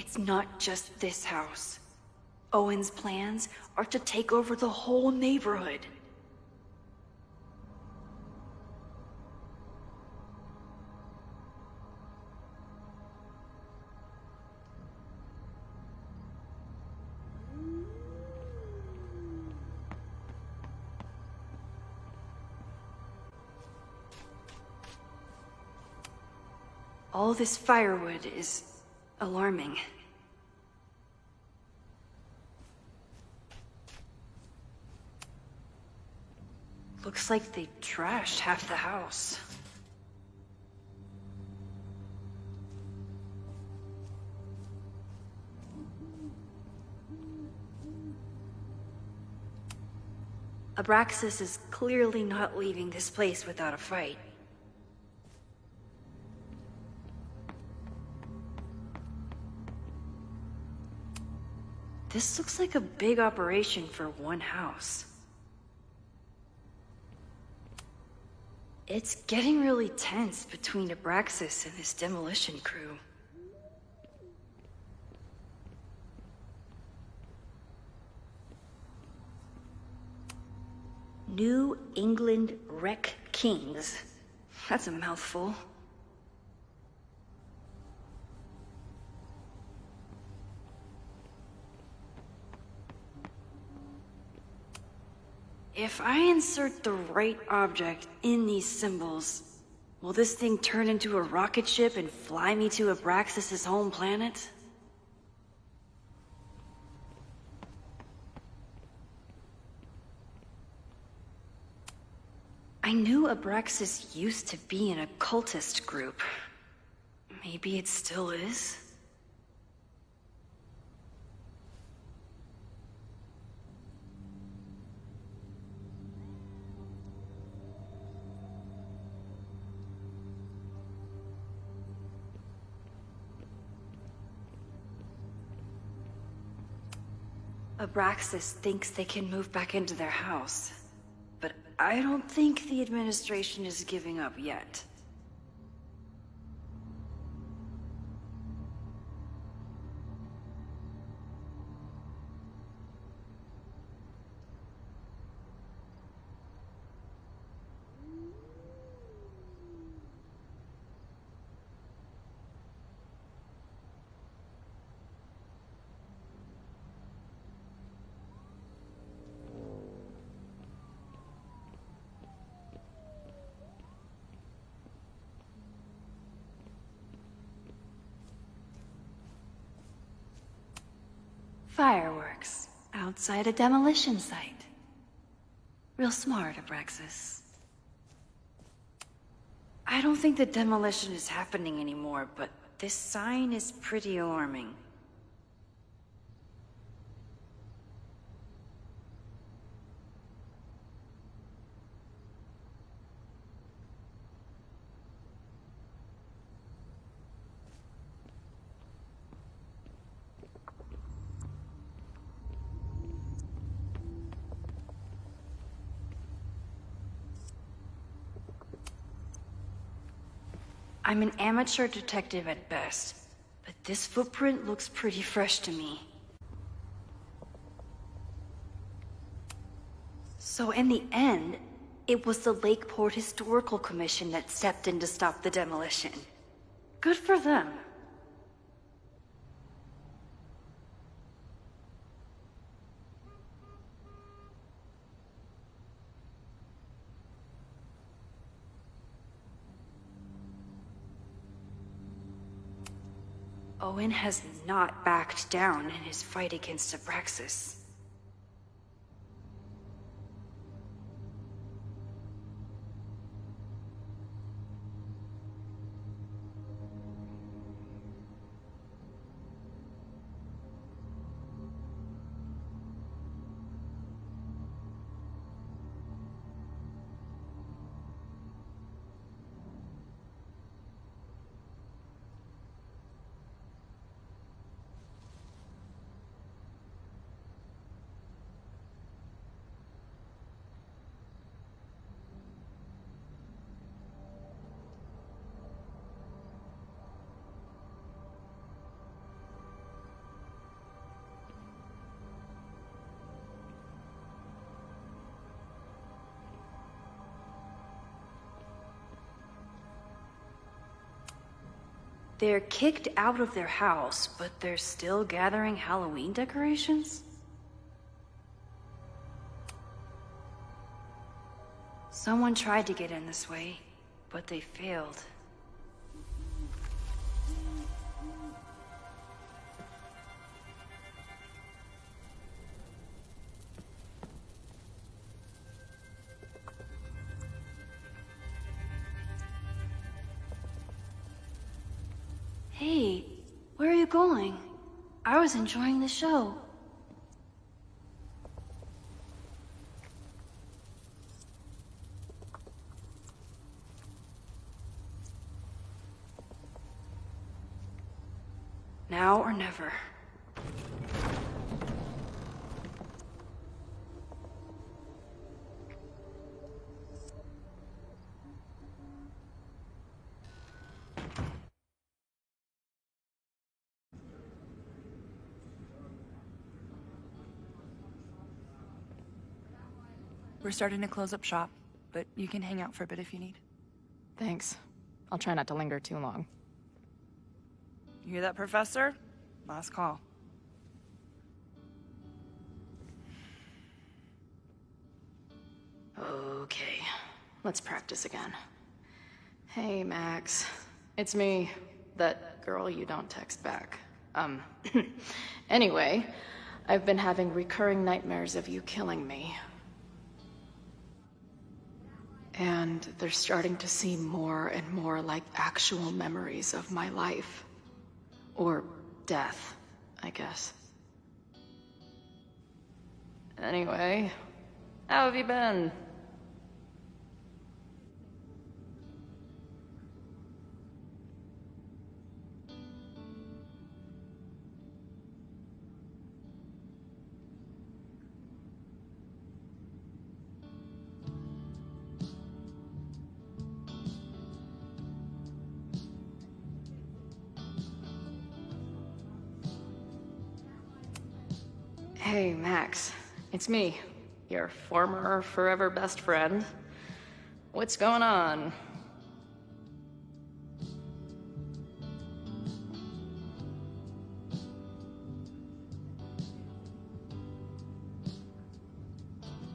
It's not just this house. Owen's plans are to take over the whole neighborhood. All this firewood is alarming. Looks like they trashed half the house. Abraxas is clearly not leaving this place without a fight. This looks like a big operation for one house. It's getting really tense between Abraxas and this demolition crew. New England Wreck Kings. That's a mouthful. If I insert the right object in these symbols, will this thing turn into a rocket ship and fly me to Abraxas' home planet? I knew Abraxas used to be an occultist group. Maybe it still is? Abraxas thinks they can move back into their house, but I don't think the administration is giving up yet. Fireworks outside a demolition site. Real smart, Abraxas. I don't think the demolition is happening anymore, but this sign is pretty alarming. I'm an amateur detective at best, but this footprint looks pretty fresh to me. So in the end, it was the Lakeport Historical Commission that stepped in to stop the demolition. Good for them. Owen has not backed down in his fight against Abraxas. They're kicked out of their house, but they're still gathering Halloween decorations? Someone tried to get in this way, but they failed. Hey, where are you going? I was enjoying the show. Now or never. We're starting to close up shop, but you can hang out for a bit if you need. Thanks. I'll try not to linger too long. You hear that, Professor? Last call. Okay, let's practice again. Hey, Max. It's me. That girl you don't text back. Anyway, I've been having recurring nightmares of you killing me. And they're starting to seem more and more like actual memories of my life. Or death, I guess. Anyway, how have you been? Hey, Max. It's me, your former forever best friend. What's going on?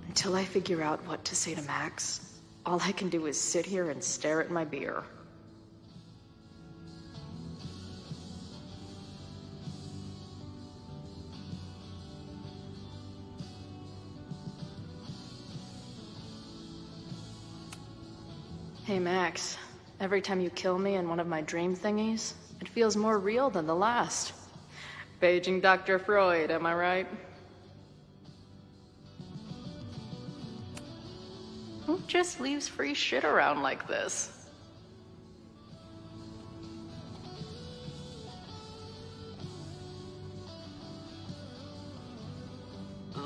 Until I figure out what to say to Max, all I can do is sit here and stare at my beer. Hey, Max. Every time you kill me in one of my dream thingies, it feels more real than the last. Paging Dr. Freud, am I right? Who just leaves free shit around like this?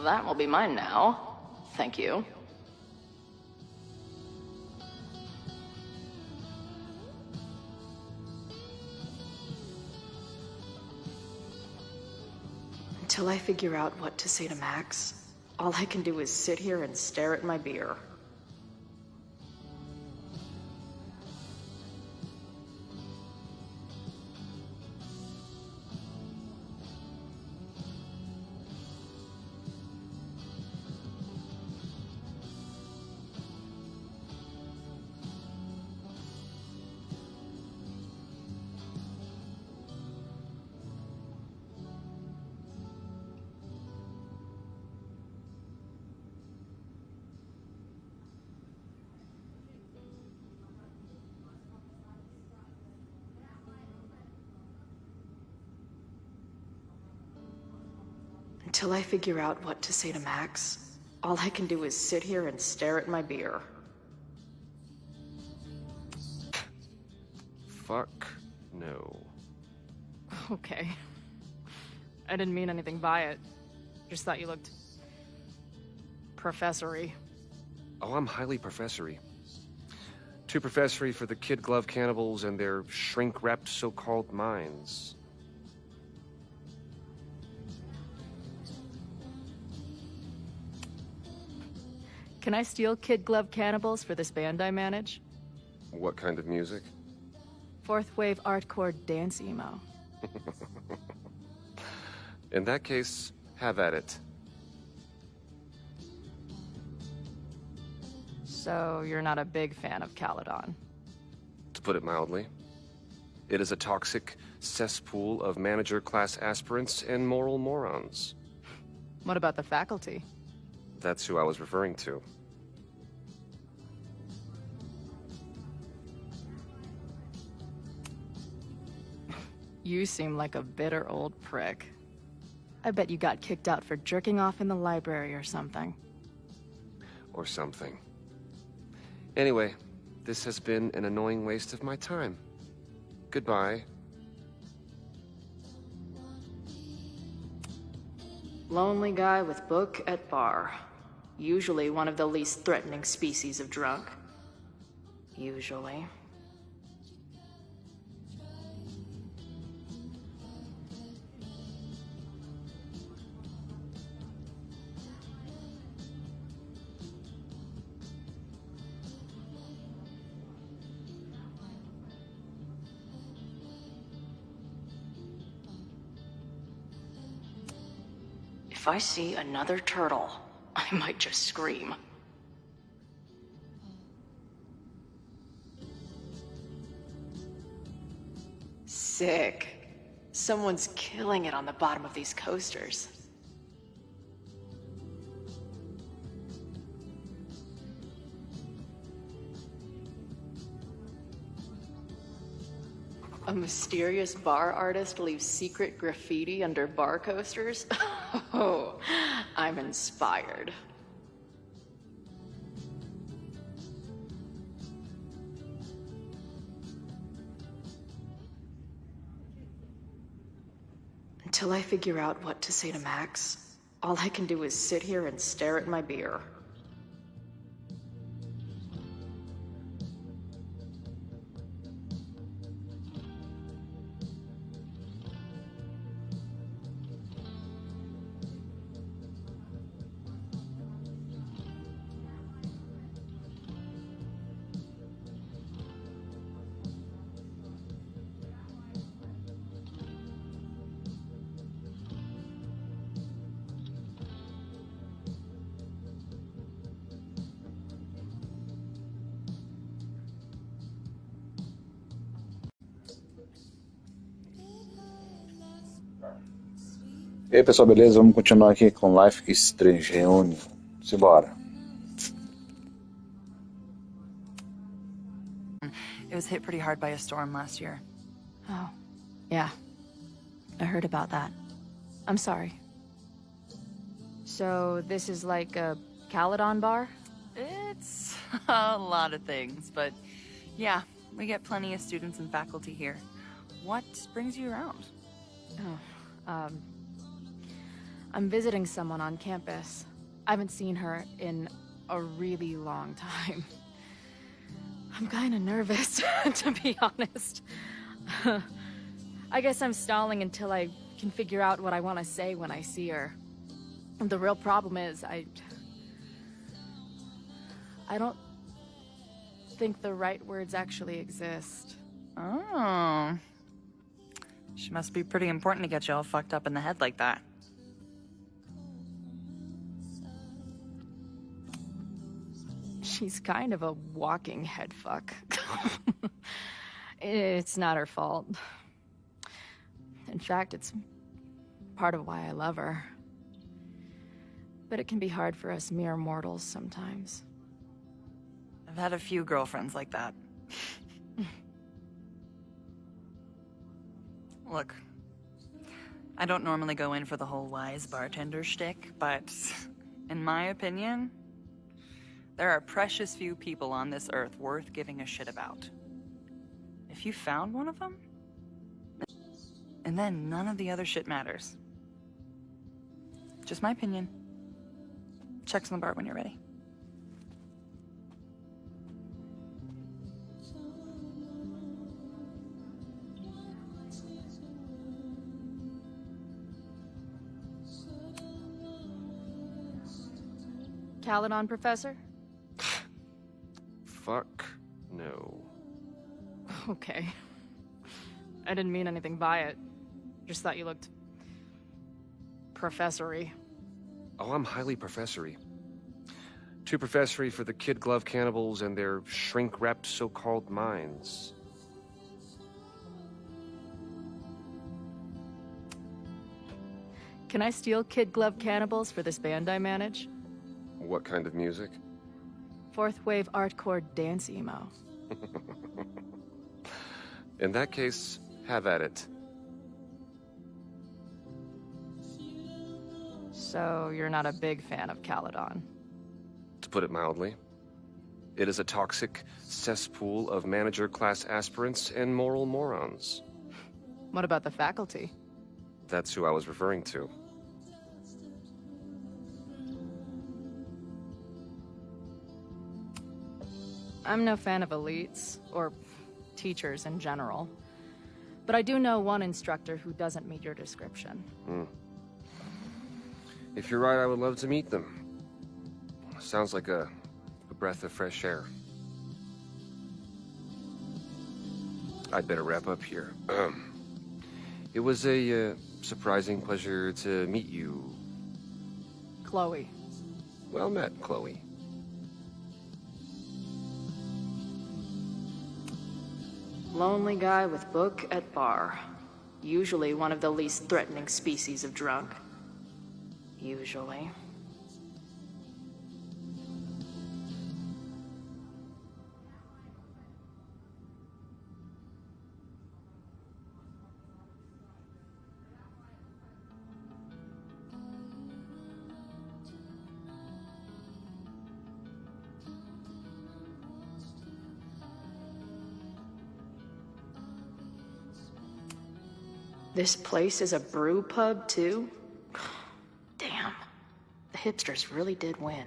That will be mine now. Thank you. Until I figure out what to say to Max, all I can do is sit here and stare at my beer. Until I figure out what to say to Max, all I can do is sit here and stare at my beer. Fuck no. Okay. I didn't mean anything by it. Just thought you looked... professory. Oh, I'm highly professory. Too professory for the kid glove cannibals and their shrink-wrapped so-called minds. Can I steal kid glove cannibals for this band I manage? What kind of music? Fourth wave artcore dance emo. In that case, have at it. So, you're not a big fan of Caledon? To put it mildly. It is a toxic cesspool of manager-class aspirants and moral morons. What about the faculty? That's who I was referring to. You seem like a bitter old prick. I bet you got kicked out for jerking off in the library or something. Or something. Anyway, this has been an annoying waste of my time. Goodbye. Lonely guy with book at bar. Usually one of the least threatening species of drunk. Usually. If I see another turtle, I might just scream. Sick. Someone's killing it on the bottom of these coasters. A mysterious bar artist leaves secret graffiti under bar coasters? Oh, I'm inspired. Until I figure out what to say to Max, all I can do is sit here and stare at my beer. E aí pessoal, beleza? Vamos continuar aqui com Life is Strange Reunion. Simbora. It was hit pretty hard by a storm last year. Oh, yeah. I heard about that. I'm sorry. So, this is like a Caledon bar? It's a lot of things, but yeah, we get plenty of students and faculty here. What brings you around? Oh, I'm visiting someone on campus. I haven't seen her in a really long time. I'm kinda nervous, to be honest. I guess I'm stalling until I can figure out what I want to say when I see her. The real problem is, I don't think the right words actually exist. Oh. She must be pretty important to get you all fucked up in the head like that. She's kind of a walking head fuck. It's not her fault. In fact, it's part of why I love her. But it can be hard for us mere mortals sometimes. I've had a few girlfriends like that. Look, I don't normally go in for the whole wise bartender shtick, but in my opinion, there are precious few people on this earth worth giving a shit about. If you found one of them, and then none of the other shit matters. Just my opinion. Checks on the bar when you're ready. Caledon, Professor? Fuck no. Okay. I didn't mean anything by it. Just thought you looked... professory. Oh, I'm highly professory. Too professory for the kid glove cannibals and their shrink-wrapped so-called minds. Can I steal kid glove cannibals for this band I manage? What kind of music? Fourth wave artcore dance emo. In that case, have at it. So you're not a big fan of Caledon? To put it mildly. It is a toxic cesspool of manager-class aspirants and moral morons. What about the faculty? That's who I was referring to. I'm no fan of elites, or teachers in general. But I do know one instructor who doesn't meet your description. If you're right, I would love to meet them. Sounds like a breath of fresh air. I'd better wrap up here. It was a surprising pleasure to meet you. Chloe. Well met, Chloe. Lonely guy with book at bar. Usually one of the least threatening species of drunk. Usually. This place is a brew pub, too? Damn. The hipsters really did win.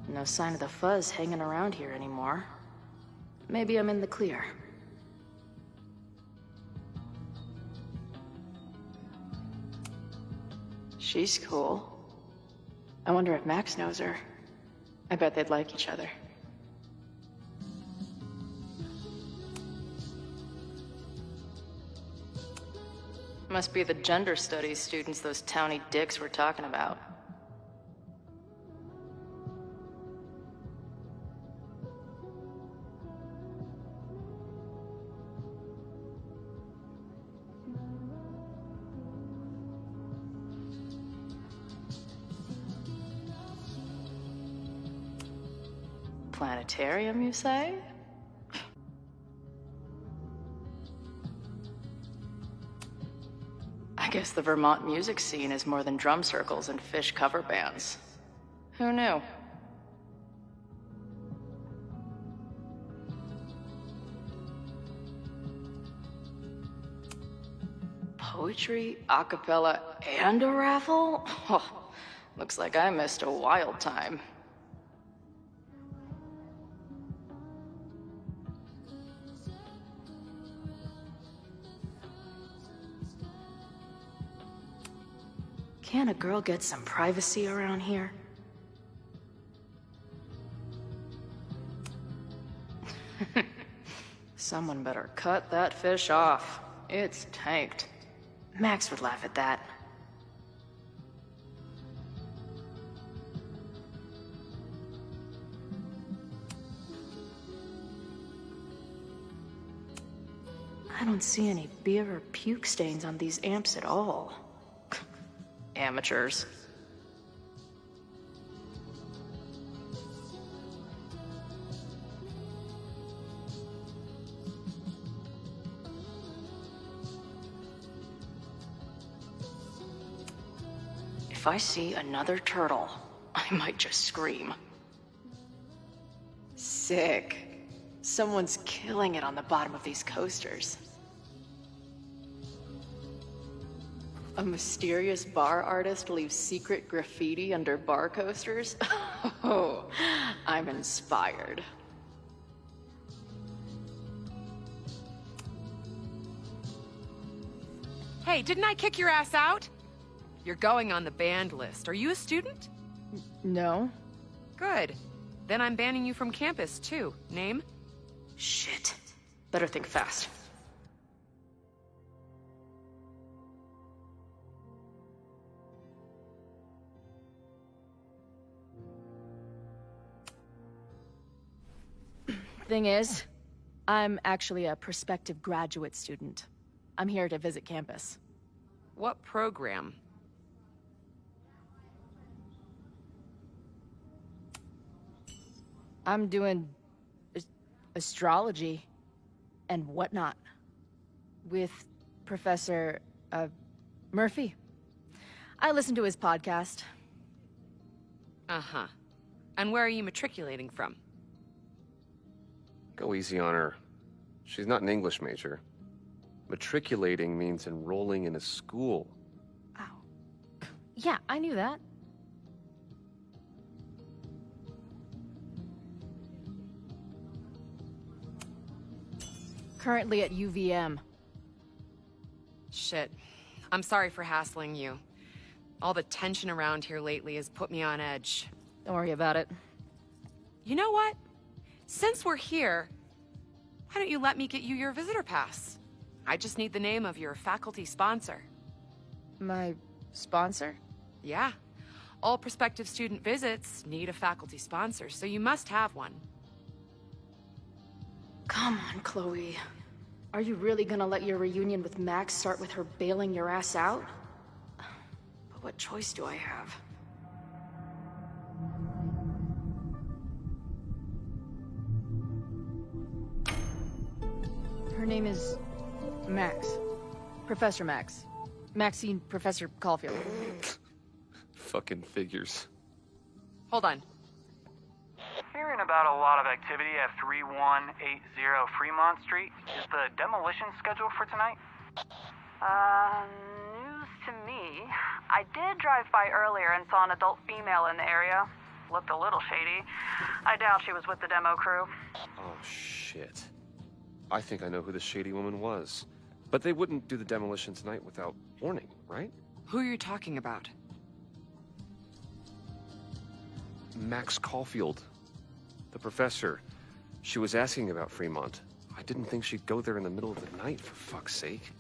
No sign of the fuzz hanging around here anymore. Maybe I'm in the clear. She's cool. I wonder if Max knows her. I bet they'd like each other. Must be the gender studies students those towny dicks were talking about. Planetarium, you say? I guess the Vermont music scene is more than drum circles and fish cover bands. Who knew? Poetry, a cappella, and a raffle? Oh, looks like I missed a wild time. Can't a girl get some privacy around here? Someone better cut that fish off. It's tanked. Max would laugh at that. I don't see any beer or puke stains on these amps at all. Amateurs. If I see another turtle, I might just scream. Sick. Someone's killing it on the bottom of these coasters. A mysterious bar artist leaves secret graffiti under bar coasters? Oh, I'm inspired. Hey, didn't I kick your ass out? You're going on the banned list. Are you a student? No. Good. Then I'm banning you from campus, too. Name? Shit. Better think fast. Thing is, I'm actually a prospective graduate student. I'm here to visit campus. What program? I'm doing astrology and whatnot with Professor Murphy. I listen to his podcast. Uh-huh. And where are you matriculating from? Go easy on her. She's not an English major. Matriculating means enrolling in a school. Ow. Yeah, I knew that. Currently at UVM. Shit. I'm sorry for hassling you. All the tension around here lately has put me on edge. Don't worry about it. You know what? Since we're here, why don't you let me get you your visitor pass? I just need the name of your faculty sponsor. My sponsor? Yeah. All prospective student visits need a faculty sponsor, so you must have one. Come on, Chloe. Are you really gonna let your reunion with Max start with her bailing your ass out? But what choice do I have? Her name is Max. Professor Max. Maxine Professor Caulfield. Fucking figures. Hold on. Hearing about a lot of activity at 3180 Fremont Street. Is the demolition scheduled for tonight? News to me. I did drive by earlier and saw an adult female in the area. Looked a little shady. I doubt she was with the demo crew. Oh, shit. I think I know who the shady woman was. But they wouldn't do the demolition tonight without warning, right? Who are you talking about? Max Caulfield. The professor. She was asking about Fremont. I didn't think she'd go there in the middle of the night, for fuck's sake.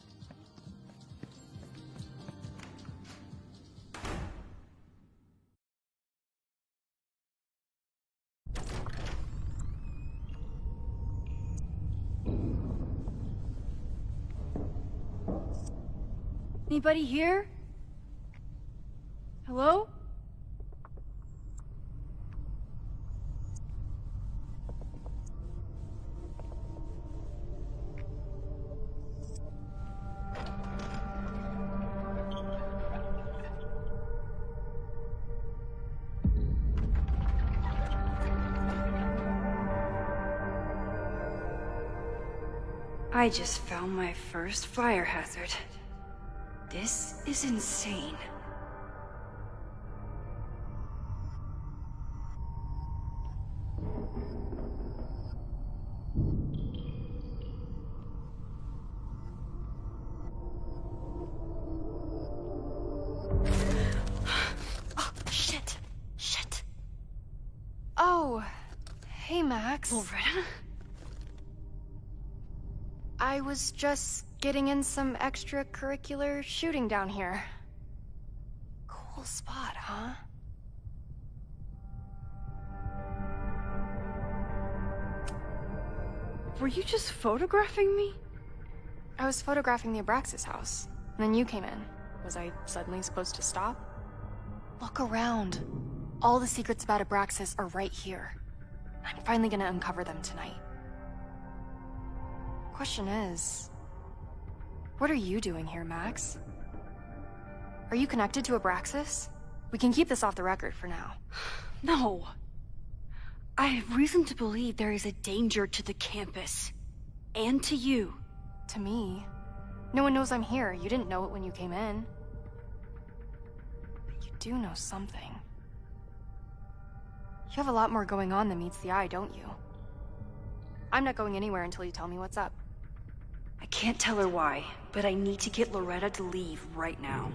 Anybody here? Hello? I just found my first fire hazard. This is insane. Oh, shit. Shit. Oh, hey, Max. Loretta? I was just getting in some extracurricular shooting down here. Cool spot, huh? Were you just photographing me? I was photographing the Abraxas house, and then you came in. Was I suddenly supposed to stop? Look around. All the secrets about Abraxas are right here. I'm finally gonna uncover them tonight. Question is, what are you doing here, Max? Are you connected to Abraxas? We can keep this off the record for now. No. I have reason to believe there is a danger to the campus. And to you. To me? No one knows I'm here. You didn't know it when you came in. But you do know something. You have a lot more going on than meets the eye, don't you? I'm not going anywhere until you tell me what's up. I can't tell her why, but I need to get Loretta to leave right now.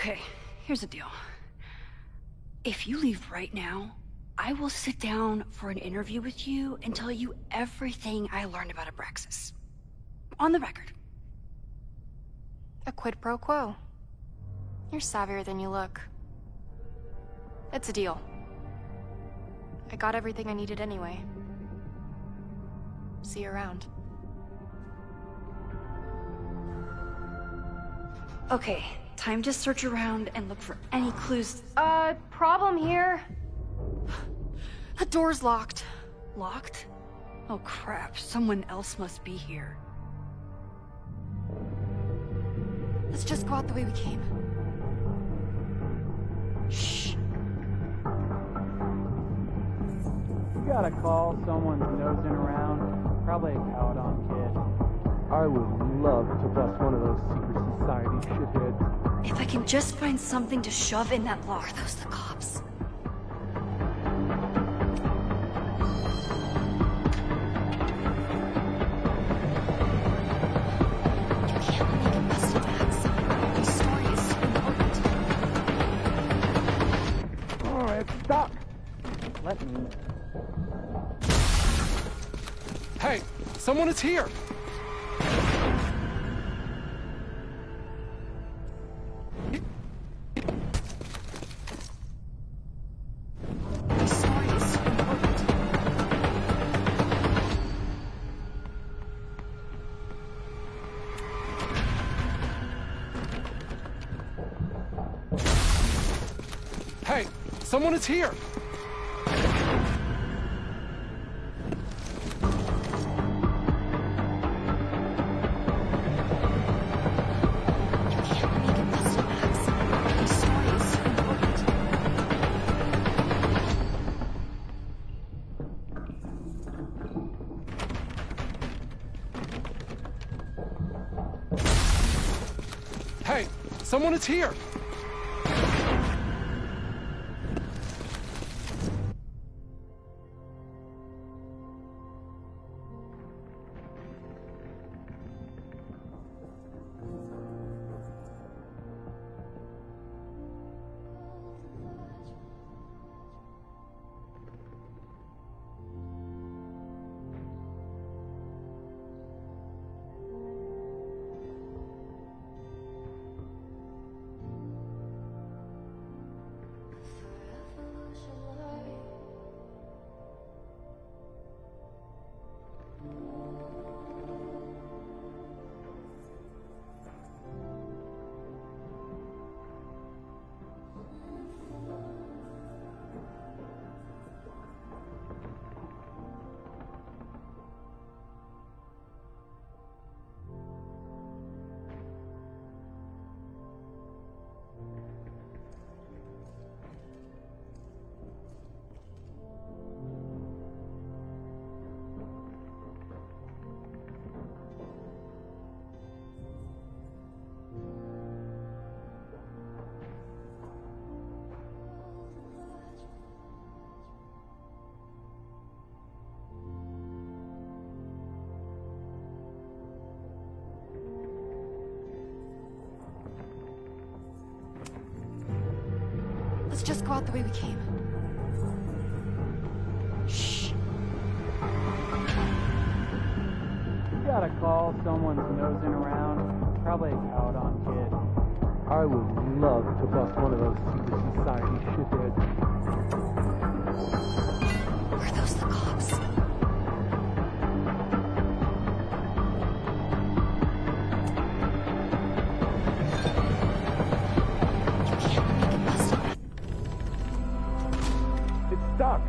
Okay, here's the deal. If you leave right now, I will sit down for an interview with you and tell you everything I learned about Abraxas. On the record. A quid pro quo. You're savvier than you look. It's a deal. I got everything I needed anyway. See you around. Okay, time to search around and look for any clues. Problem here. The door's locked. Locked? Oh crap, someone else must be here. Let's just go out the way we came. Shh. You gotta call someone's nosing around. Probably a Caledon kid. I would love to bust one of those secret society shitheads. If I can just find something to shove in that lock. Are those the cops? Stop! Let me. Hey, someone is here! Hey, someone is here! Hey, someone is here! Let's just go out the way we came. Shh. You gotta call someone's nosing around. Probably a Caledon kid. I would love to bust one of those secret society shitheads. Are those the cops? Stuck.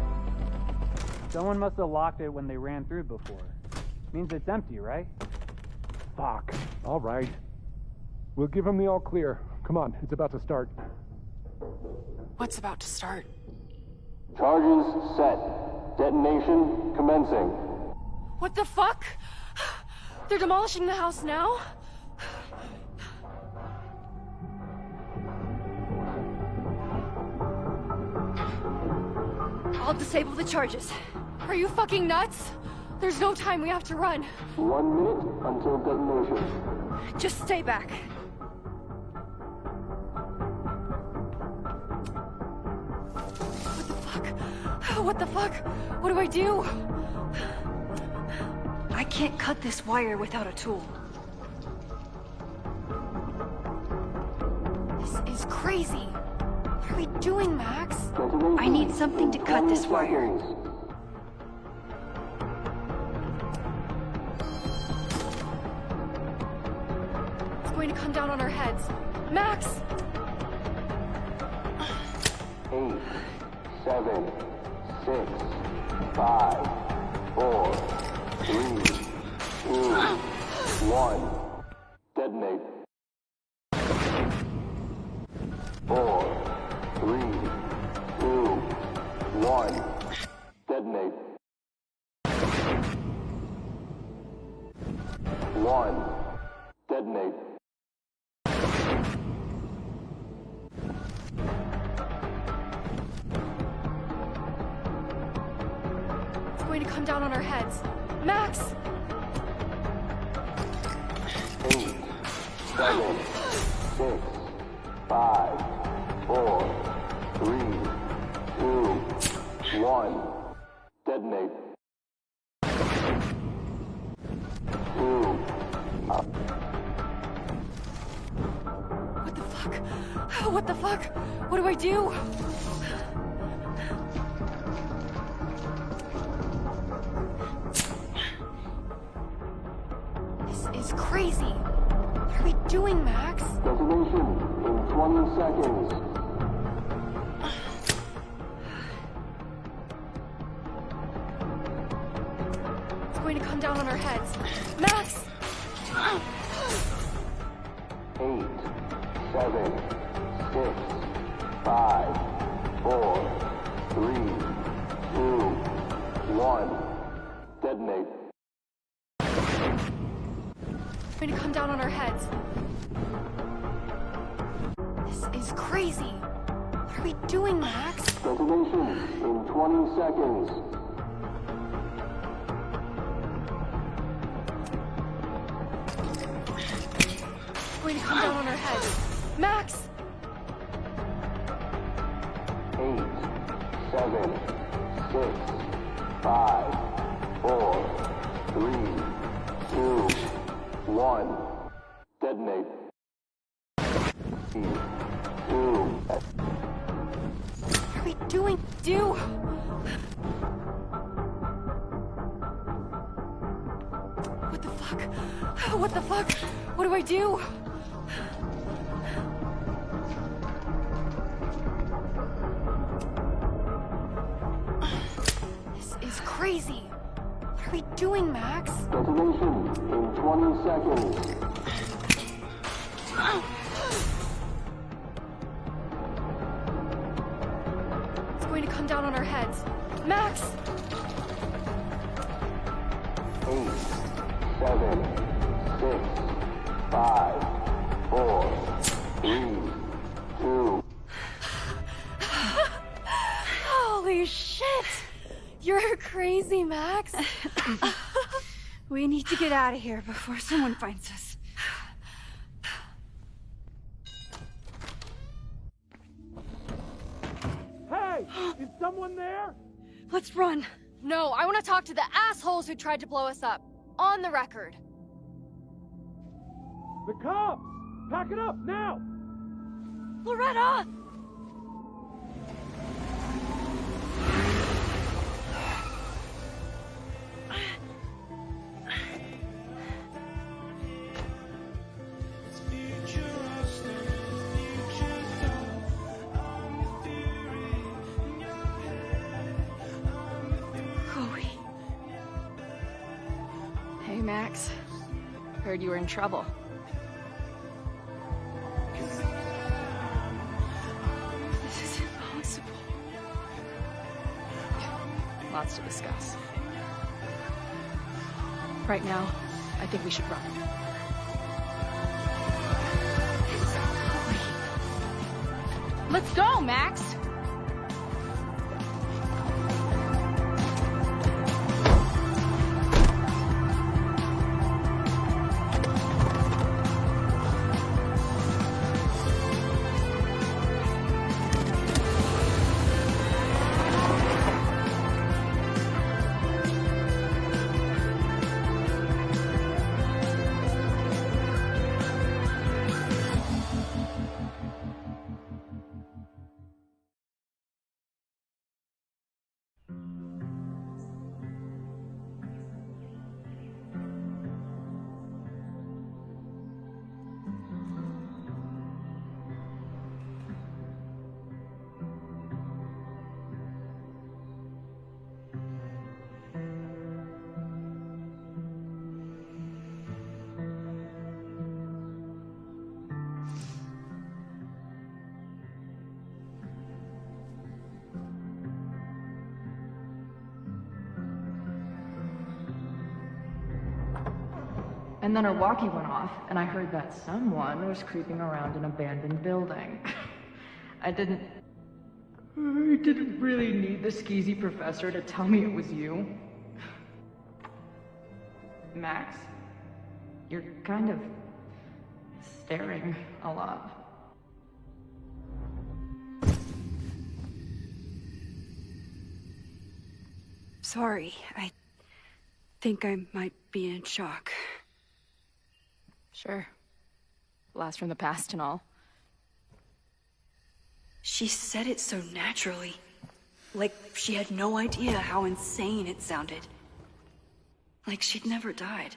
Someone must have locked it when they ran through before. Means it's empty, right? Fuck. All right. We'll give him the all clear. Come on, it's about to start. What's about to start? Charges set. Detonation commencing. What the fuck? They're demolishing the house now? I'll disable the charges. Are you fucking nuts? There's no time, we have to run. 1 minute until detonation. Just stay back. What the fuck? What do I do? I can't cut this wire without a tool. This is crazy. What are we doing, Max? I need something to cut this wire. It's going to come down on our heads. Max! 8, 7, 6, 5, 4, 3, 2, 1. Detonate. 4, 3, 2, 1. Detonate. 1. Detonate. It's going to come down on our heads. Max! 8, 7, 6, 5, 4, 3, 2, 1. Detonate. 2. What the fuck? What the fuck? What do I do? This is crazy. What are we doing, Max? Detonation in 20 seconds. It's going to come down on our heads. Max! 8, 7, 6, 5, 4, 3, 2, 1. Detonate. It's going to come down on our heads. This is crazy. What are we doing, Max? Detonation in 20 seconds. It's going to come down on our heads. Max! 8, 7, 6, 5, 4, 3, 2, 1. Detonate. 2. What are we doing? What the fuck? What the fuck? What do I do? This is crazy. What are we doing, Max? Detonation in 20 seconds. It's going to come down on our heads. Max! 8, 7, 6, 5, 4, 3, 2. Holy shit! You're crazy, Max. We need to get out of here before someone finds us. Hey! Is someone there? Let's run. No, I want to talk to the assholes who tried to blow us up. On the record. The cops! Pack it up, now! Loretta! Hey, Max. Heard you were in trouble. This is impossible. Lots to discuss. Right now, I think we should run. Let's go, Max! And then her walkie went off, and I heard that someone was creeping around an abandoned building. I didn't really need the skeezy professor to tell me it was you. Max, you're kind of staring a lot. Sorry, I think I might be in shock. Sure. Blast from the past and all. She said it so naturally. Like she had no idea how insane it sounded. Like she'd never died.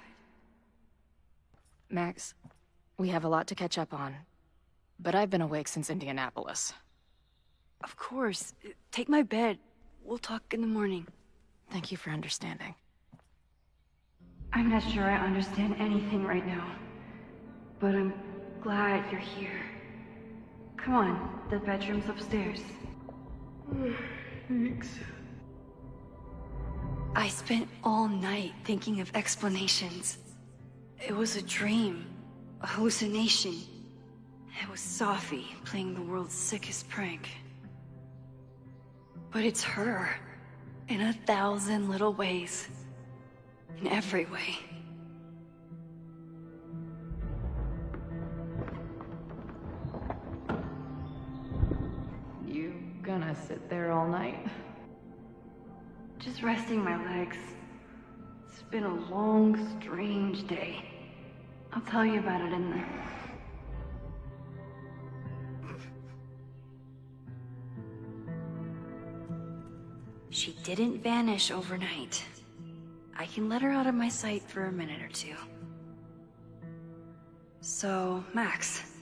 Max, we have a lot to catch up on. But I've been awake since Indianapolis. Of course. Take my bed. We'll talk in the morning. Thank you for understanding. I'm not sure I understand anything right now. But I'm glad you're here. Come on, the bedroom's upstairs. Thanks. I spent all night thinking of explanations. It was a dream, a hallucination. It was Sophie playing the world's sickest prank. But it's her, in 1,000 little ways. In every way. You gonna sit there all night? Just resting my legs. It's been a long, strange day. I'll tell you about it in the... She didn't vanish overnight. I can let her out of my sight for a minute or two. So, Max,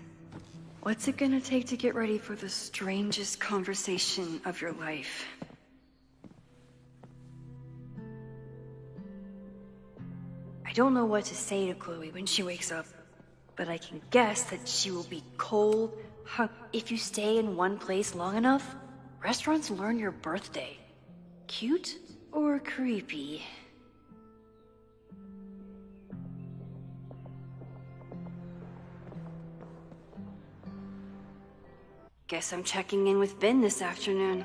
what's it gonna take to get ready for the strangest conversation of your life? I don't know what to say to Chloe when she wakes up, but I can guess that she will be cold. If you stay in one place long enough, restaurants learn your birthday. Cute or creepy? Guess I'm checking in with Ben this afternoon.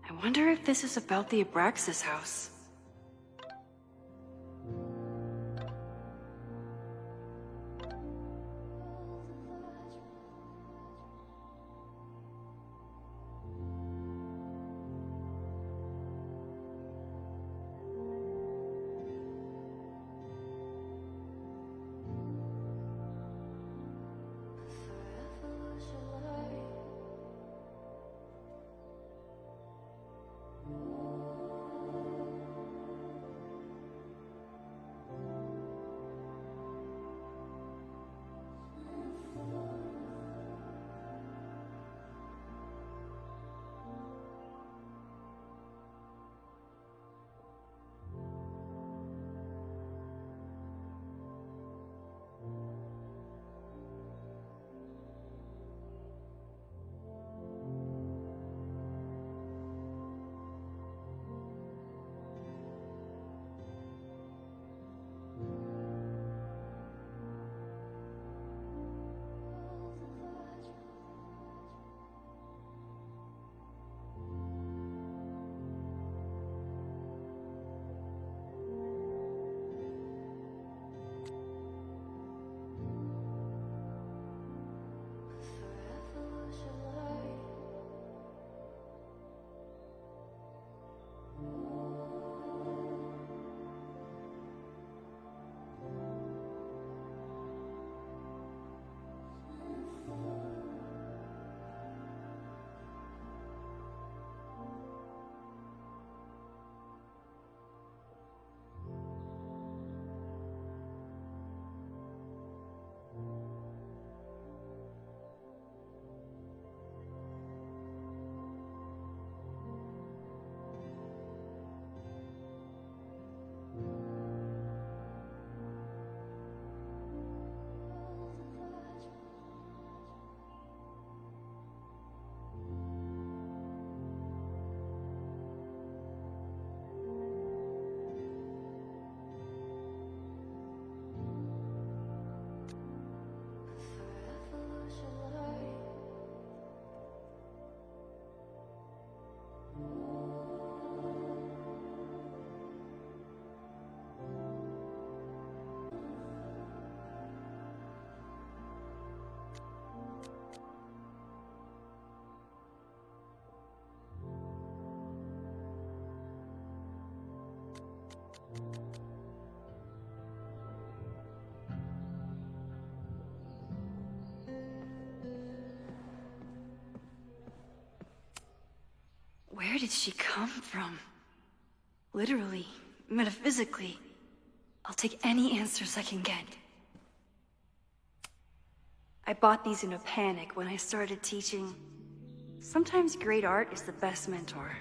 I wonder if this is about the Abraxas house. Where did she come from? Literally, metaphysically. I'll take any answers I can get. I bought these in a panic when I started teaching. Sometimes great art is the best mentor.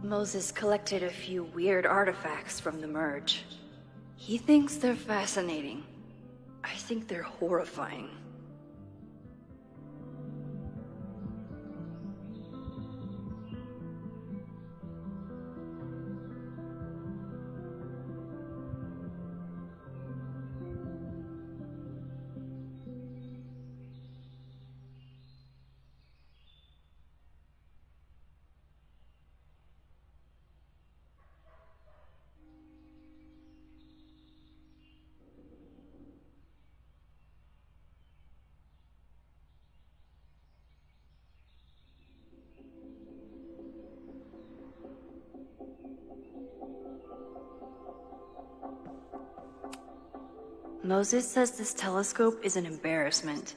Moses collected a few weird artifacts from the merge. He thinks they're fascinating. I think they're horrifying. Moses says this telescope is an embarrassment,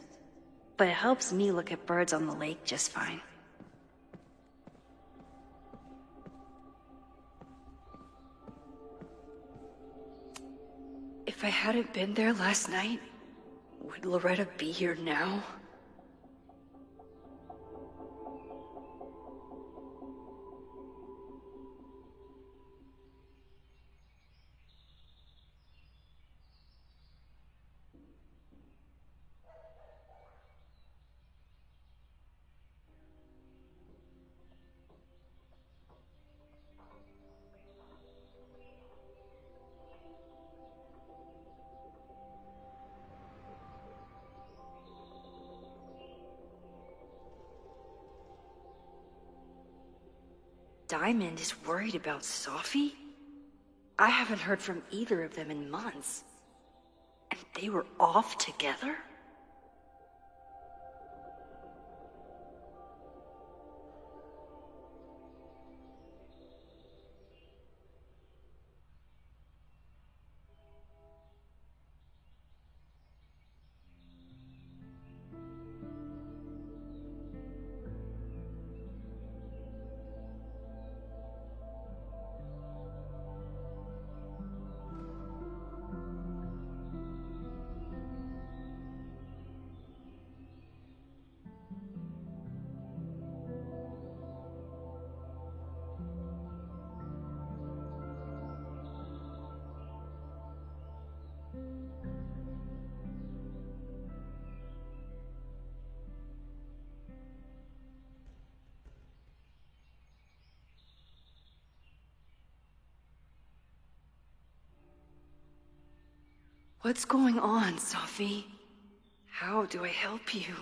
but it helps me look at birds on the lake just fine. If I hadn't been there last night, would Loretta be here now? Diamond is worried about Sophie? I haven't heard from either of them in months. And they were off together? What's going on, Sophie? How do I help you?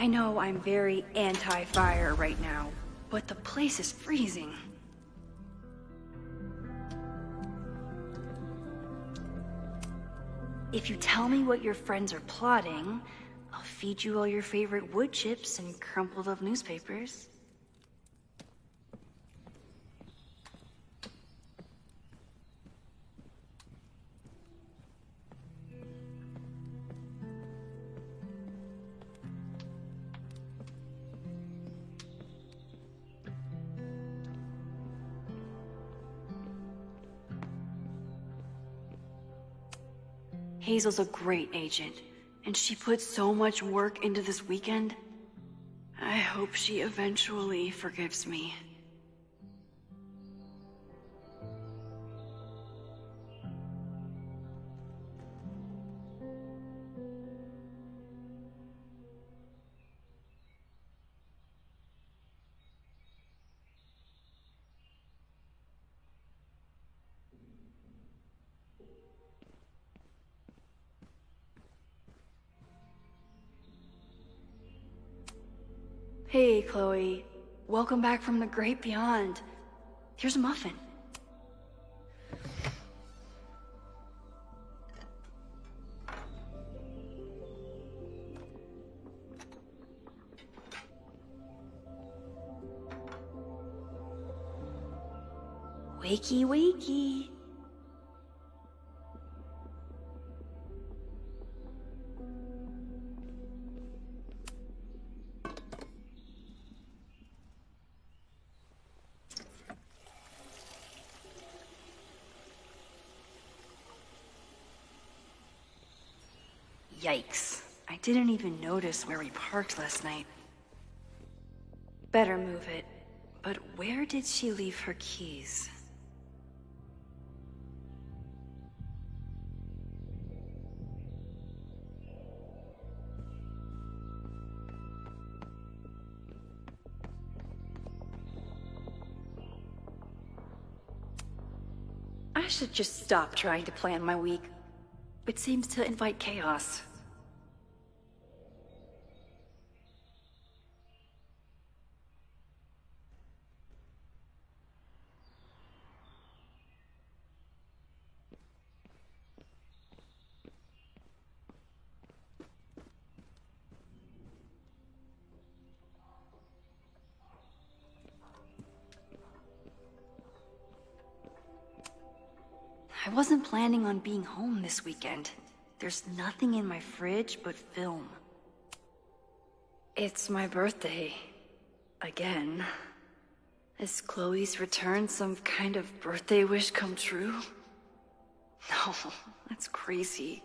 I know I'm very anti-fire right now, but the place is freezing. If you tell me what your friends are plotting, I'll feed you all your favorite wood chips and crumpled up newspapers. Hazel's a great agent, and she put so much work into this weekend. I hope she eventually forgives me. Hey, Chloe. Welcome back from the great beyond. Here's a muffin. Wakey, wakey. Yikes. I didn't even notice where we parked last night. Better move it. But where did she leave her keys? I should just stop trying to plan my week. It seems to invite chaos. I wasn't planning on being home this weekend. There's nothing in my fridge but film. It's my birthday. Again. Is Chloe's return some kind of birthday wish come true? No, that's crazy.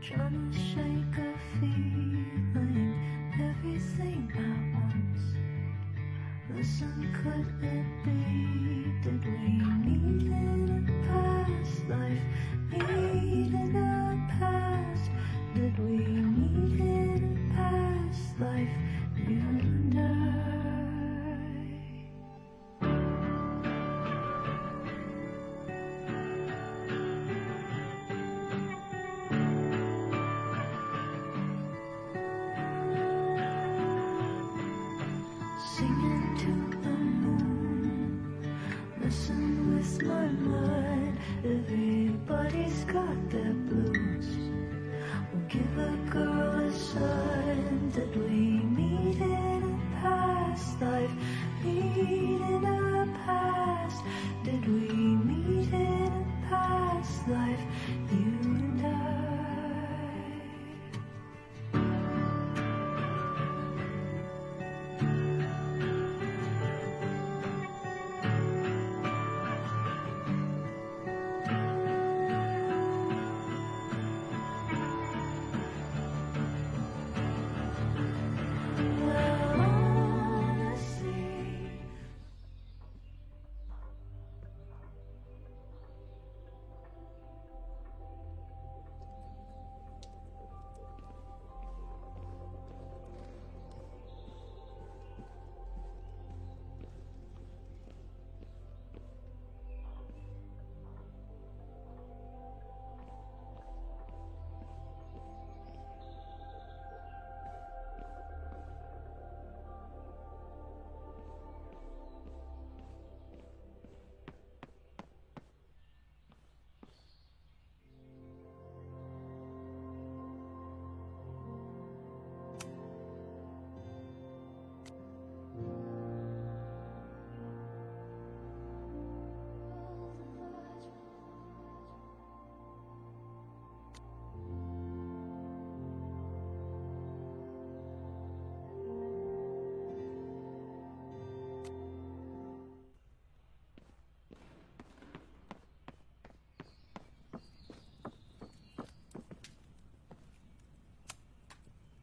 Trying to shake a feeling, everything at once. Listen, could it be? Did we meet in a past life? Meet in a past? Did we meet in a past life? You and I. Singing to the moon, listen with my mind. Everybody's got their blues. We'll give a girl a sign. Did we meet in a past life? Meet in a past? Did we meet in a past life? You and I.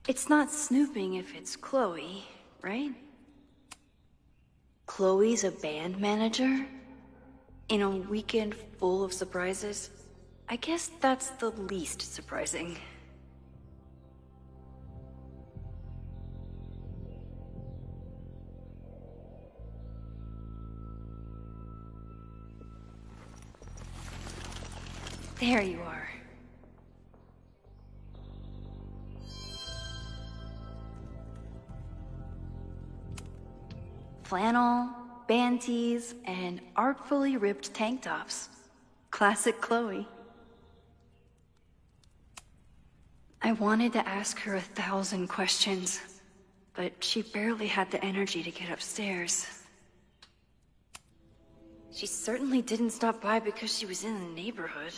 It's not snooping if it's Chloe, right? Chloe's a band manager? In a weekend full of surprises? I guess that's the least surprising. There you are. Flannel, band tees, and artfully ripped tank tops. Classic Chloe. I wanted to ask her 1,000 questions, but she barely had the energy to get upstairs. She certainly didn't stop by because she was in the neighborhood.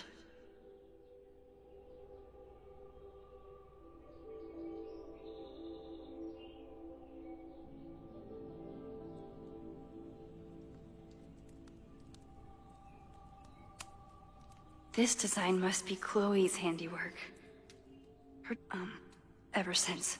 This design must be Chloe's handiwork. Her, ever since.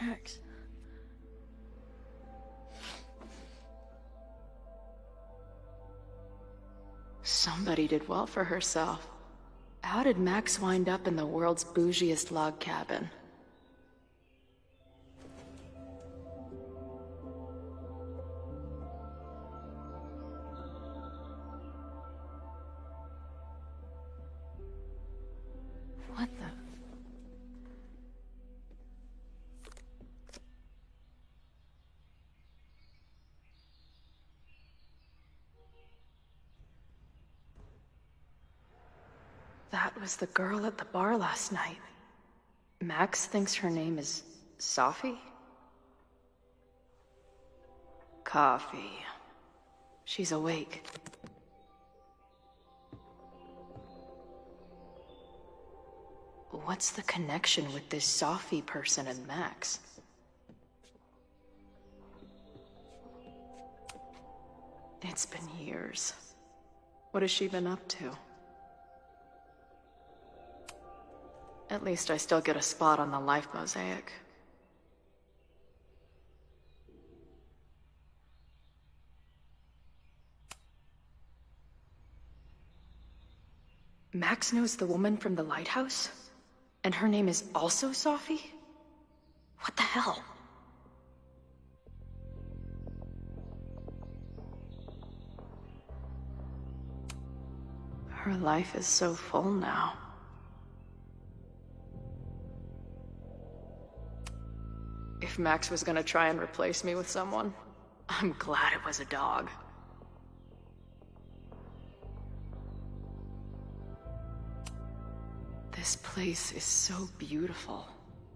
Max. Somebody did well for herself. How did Max wind up in the world's bougiest log cabin? What the? That was the girl at the bar last night. Max thinks her name is Sophie? Coffee. She's awake. What's the connection with this Sophie person and Max? It's been years. What has she been up to? At least I still get a spot on the life mosaic. Max knows the woman from the lighthouse? And her name is also Sophie? What the hell? Her life is so full now. If Max was gonna try and replace me with someone, I'm glad it was a dog. This place is so beautiful.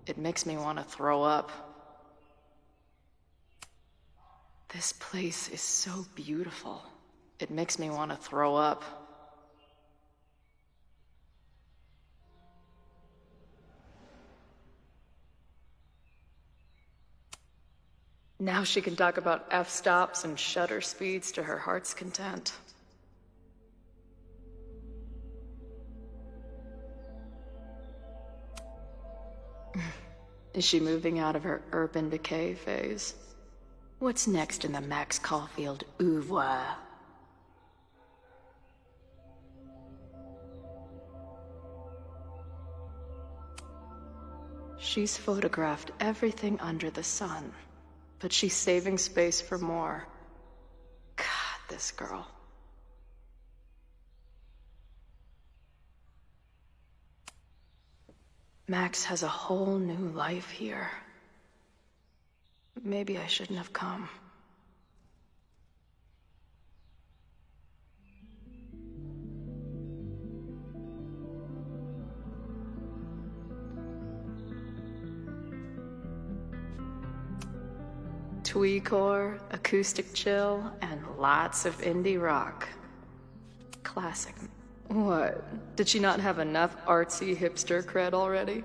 It makes me want to throw up. This place is so beautiful. It makes me want to throw up. Now she can talk about f-stops and shutter speeds to her heart's content. Is she moving out of her urban decay phase? What's next in the Max Caulfield oeuvre? She's photographed everything under the sun, but she's saving space for more. God, this girl. Max has a whole new life here. Maybe I shouldn't have come. Tweecore, acoustic chill, and lots of indie rock. Classic. What? Did she not have enough artsy hipster cred already?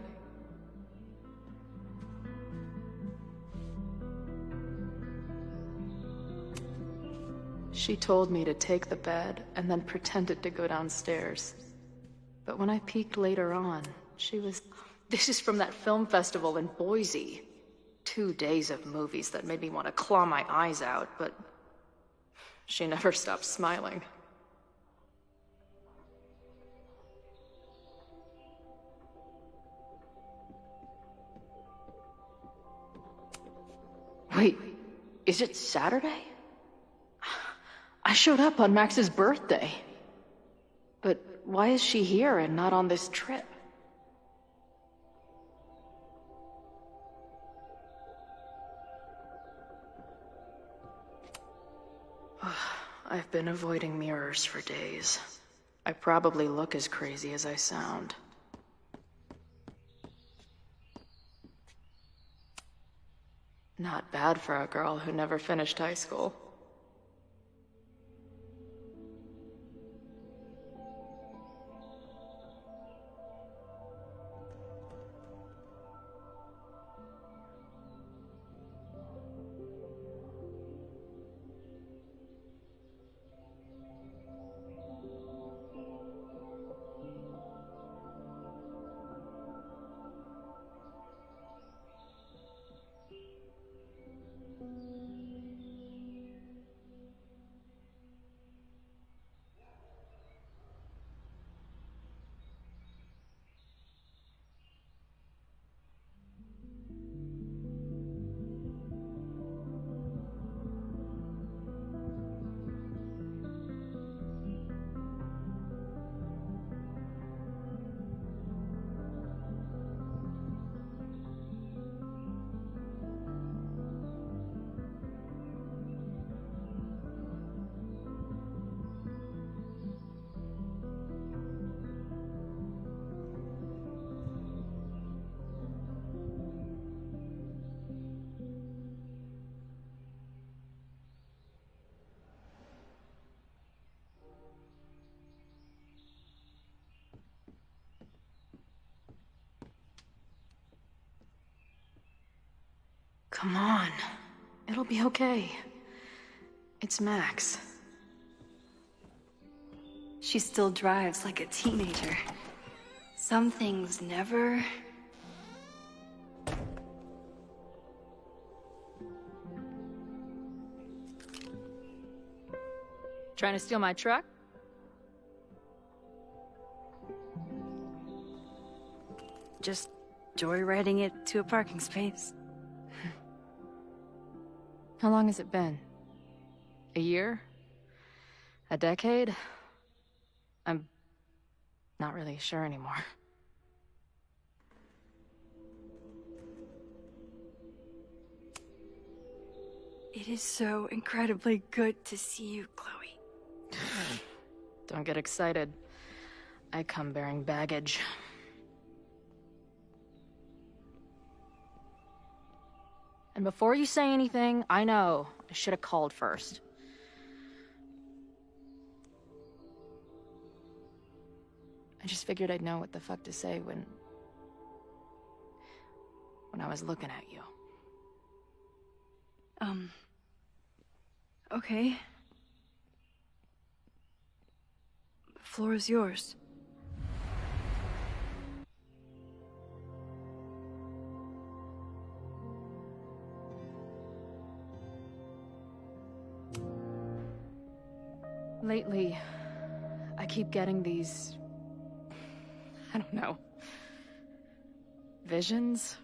She told me to take the bed and then pretended to go downstairs. But when I peeked later on, she was... This is from that film festival in Boise. 2 days of movies that made me want to claw my eyes out, but she never stopped smiling. Wait, is it Saturday? I showed up on Max's birthday. But why is she here and not on this trip? I've been avoiding mirrors for days. I probably look as crazy as I sound. Not bad for a girl who never finished high school. Come on. It'll be okay. It's Max. She still drives like a teenager. Some things never... Trying to steal my truck? Just joyriding it to a parking space. How long has it been? A year? A decade? I'm not really sure anymore. It is so incredibly good to see you, Chloe. Don't get excited. I come bearing baggage. And before you say anything, I know I should have called first. I just figured I'd know what the fuck to say when I was looking at you. Okay. The floor is yours. Lately, I keep getting these... I don't know... visions?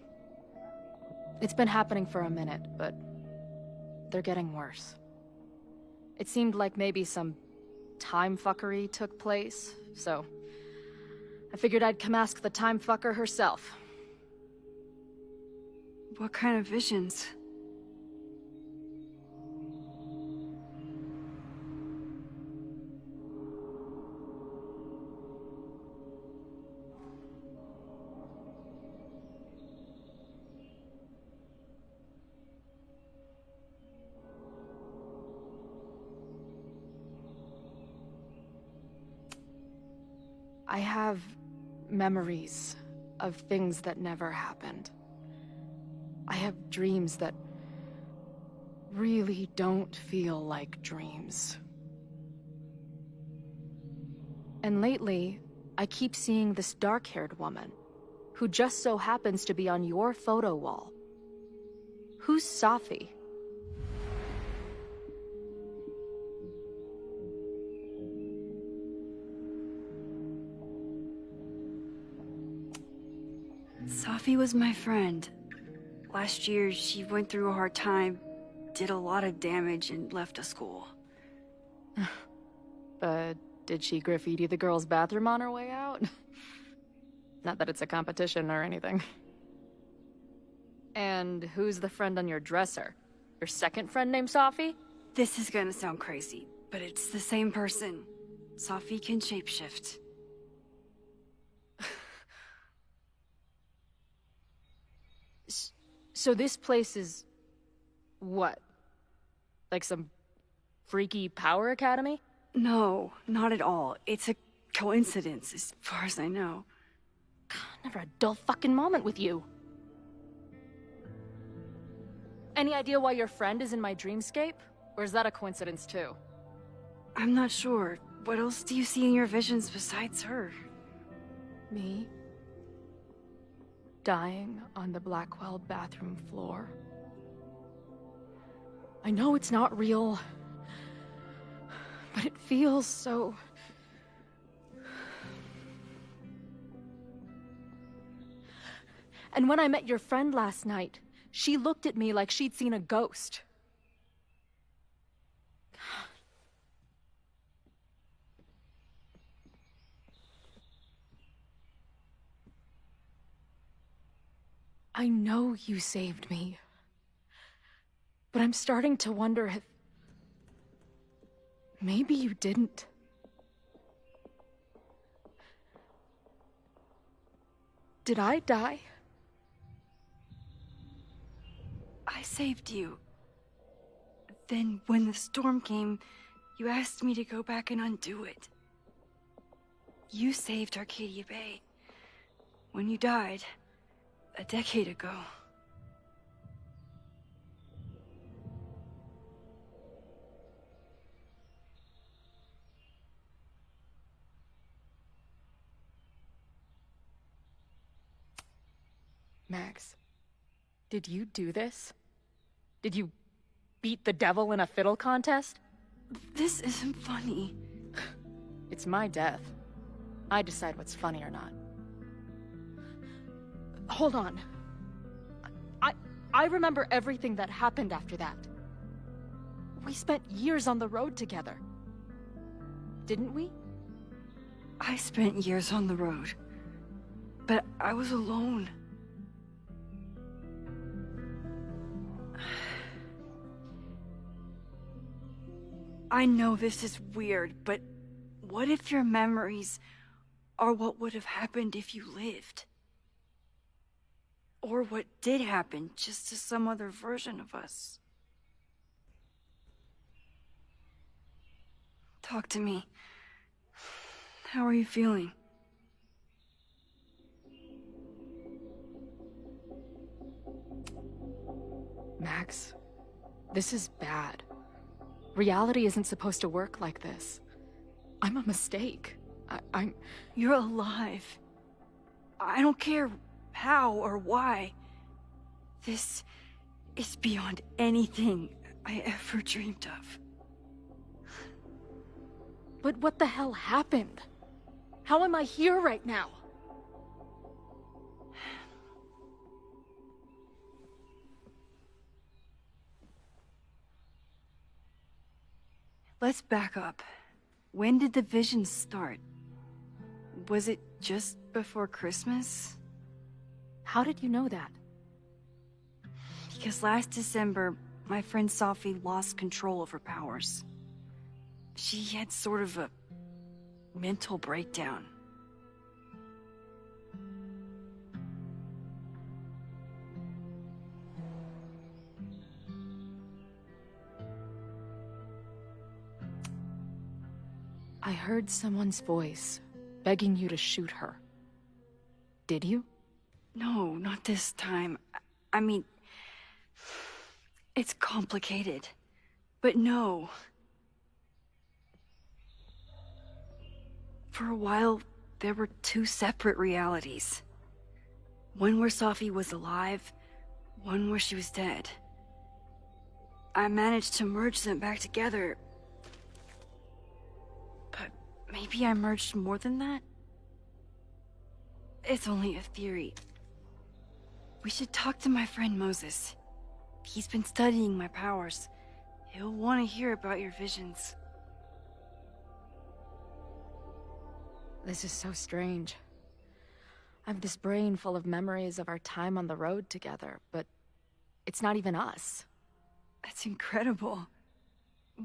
It's been happening for a minute, but they're getting worse. It seemed like maybe some time fuckery took place, so I figured I'd come ask the time fucker herself. What kind of visions? I have memories of things that never happened. I have dreams that really don't feel like dreams. And lately, I keep seeing this dark-haired woman, who just so happens to be on your photo wall. Who's Safi? Safi was my friend. Last year, she went through a hard time, did a lot of damage, and left the school. But did she graffiti the girls' bathroom on her way out? Not that it's a competition or anything. And who's the friend on your dresser? Your second friend named Safi? This is gonna sound crazy, but it's the same person. Safi can shapeshift. So this place is... what? Like some freaky power academy? No, not at all. It's a coincidence, as far as I know. God, never a dull fucking moment with you. Any idea why your friend is in my dreamscape? Or is that a coincidence too? I'm not sure. What else do you see in your visions besides her? Me? Dying on the Blackwell bathroom floor. I know it's not real, but it feels so... And when I met your friend last night, she looked at me like she'd seen a ghost. I know you saved me, but I'm starting to wonder if... maybe you didn't. Did I die? I saved you. Then, when the storm came, you asked me to go back and undo it. You saved Arcadia Bay. When you died, a decade ago. Max, did you do this? Did you beat the devil in a fiddle contest? This isn't funny. It's my death. I decide what's funny or not. Hold on. I remember everything that happened after that. We spent years on the road together. Didn't we? I spent years on the road. But I was alone. I know this is weird, but what if your memories are what would have happened if you lived? Or what did happen, just to some other version of us? Talk to me. How are you feeling? Max, this is bad. Reality isn't supposed to work like this. I'm a mistake. I'm... You're alive. I don't care how or why. This is beyond anything I ever dreamed of. But what the hell happened? How am I here right now? Let's back up. When did the vision start? Was it just before Christmas? How did you know that? Because last December, my friend Safi lost control of her powers. She had sort of a mental breakdown. I heard someone's voice begging you to shoot her. Did you? No, not this time. I mean, it's complicated. But no. For a while, there were two separate realities. One where Sophie was alive, one where she was dead. I managed to merge them back together. But maybe I merged more than that? It's only a theory. We should talk to my friend Moses. He's been studying my powers. He'll want to hear about your visions. This is so strange. I have this brain full of memories of our time on the road together, but it's not even us. That's incredible.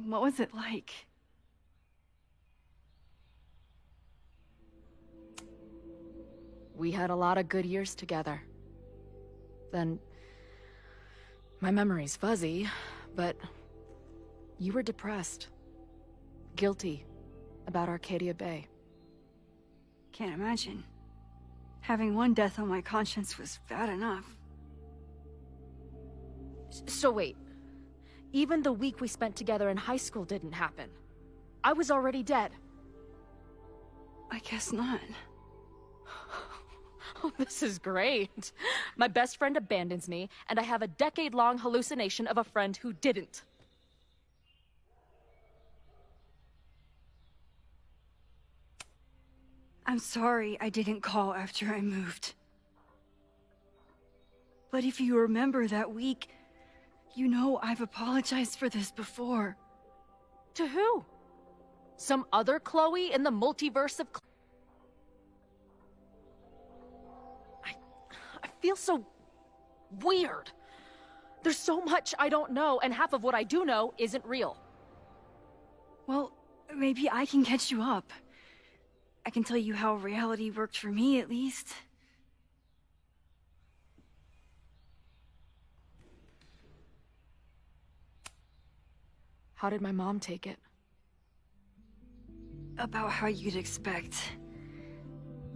What was it like? We had a lot of good years together. Then... my memory's fuzzy, but... you were depressed. Guilty about Arcadia Bay. Can't imagine. Having one death on my conscience was bad enough. So wait. Even the week we spent together in high school didn't happen. I was already dead. I guess not. Oh, this is great. My best friend abandons me, and I have a decade-long hallucination of a friend who didn't. I'm sorry I didn't call after I moved. But if you remember that week, you know I've apologized for this before. To who? Some other Chloe in the multiverse of... I feel so... weird. There's so much I don't know, and half of what I do know isn't real. Well, maybe I can catch you up. I can tell you how reality worked for me, at least. How did my mom take it? About how you'd expect.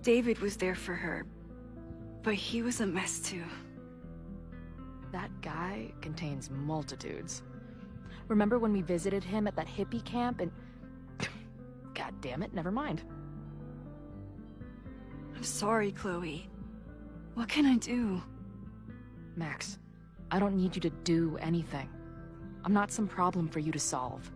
David was there for her, but he was a mess too. That guy contains multitudes. Remember when we visited him at that hippie camp and... God damn it, never mind. I'm sorry, Chloe. What can I do? Max, I don't need you to do anything. I'm not some problem for you to solve.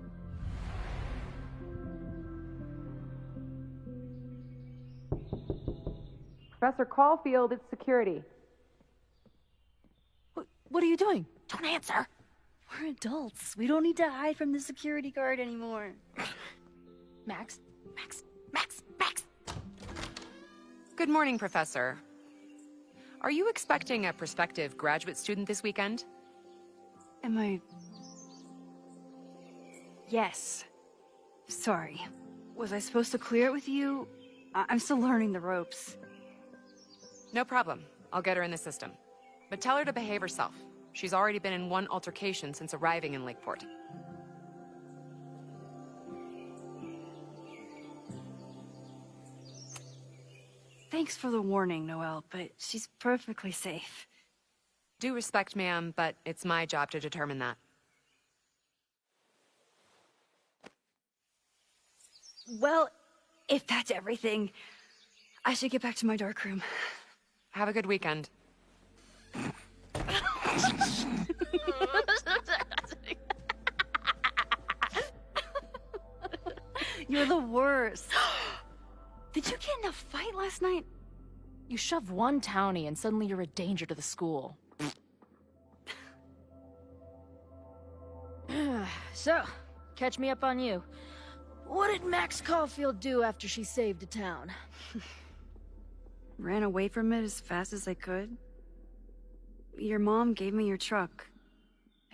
Professor Caulfield, it's security. What are you doing? Don't answer. We're adults. We don't need to hide from the security guard anymore. Max. Good morning, Professor. Are you expecting a prospective graduate student this weekend? Am I... Yes. Sorry. Was I supposed to clear it with you? I'm still learning the ropes. No problem. I'll get her in the system. But tell her to behave herself. She's already been in one altercation since arriving in Lakeport. Thanks for the warning, Noelle, but she's perfectly safe. Due respect, ma'am, but it's my job to determine that. Well, if that's everything, I should get back to my dark room. Have a good weekend. You're the worst. Did you get in a fight last night? You shove one townie and suddenly you're a danger to the school. So, catch me up on you. What did Max Caulfield do after she saved the town? Ran away from it as fast as I could. Your mom gave me your truck.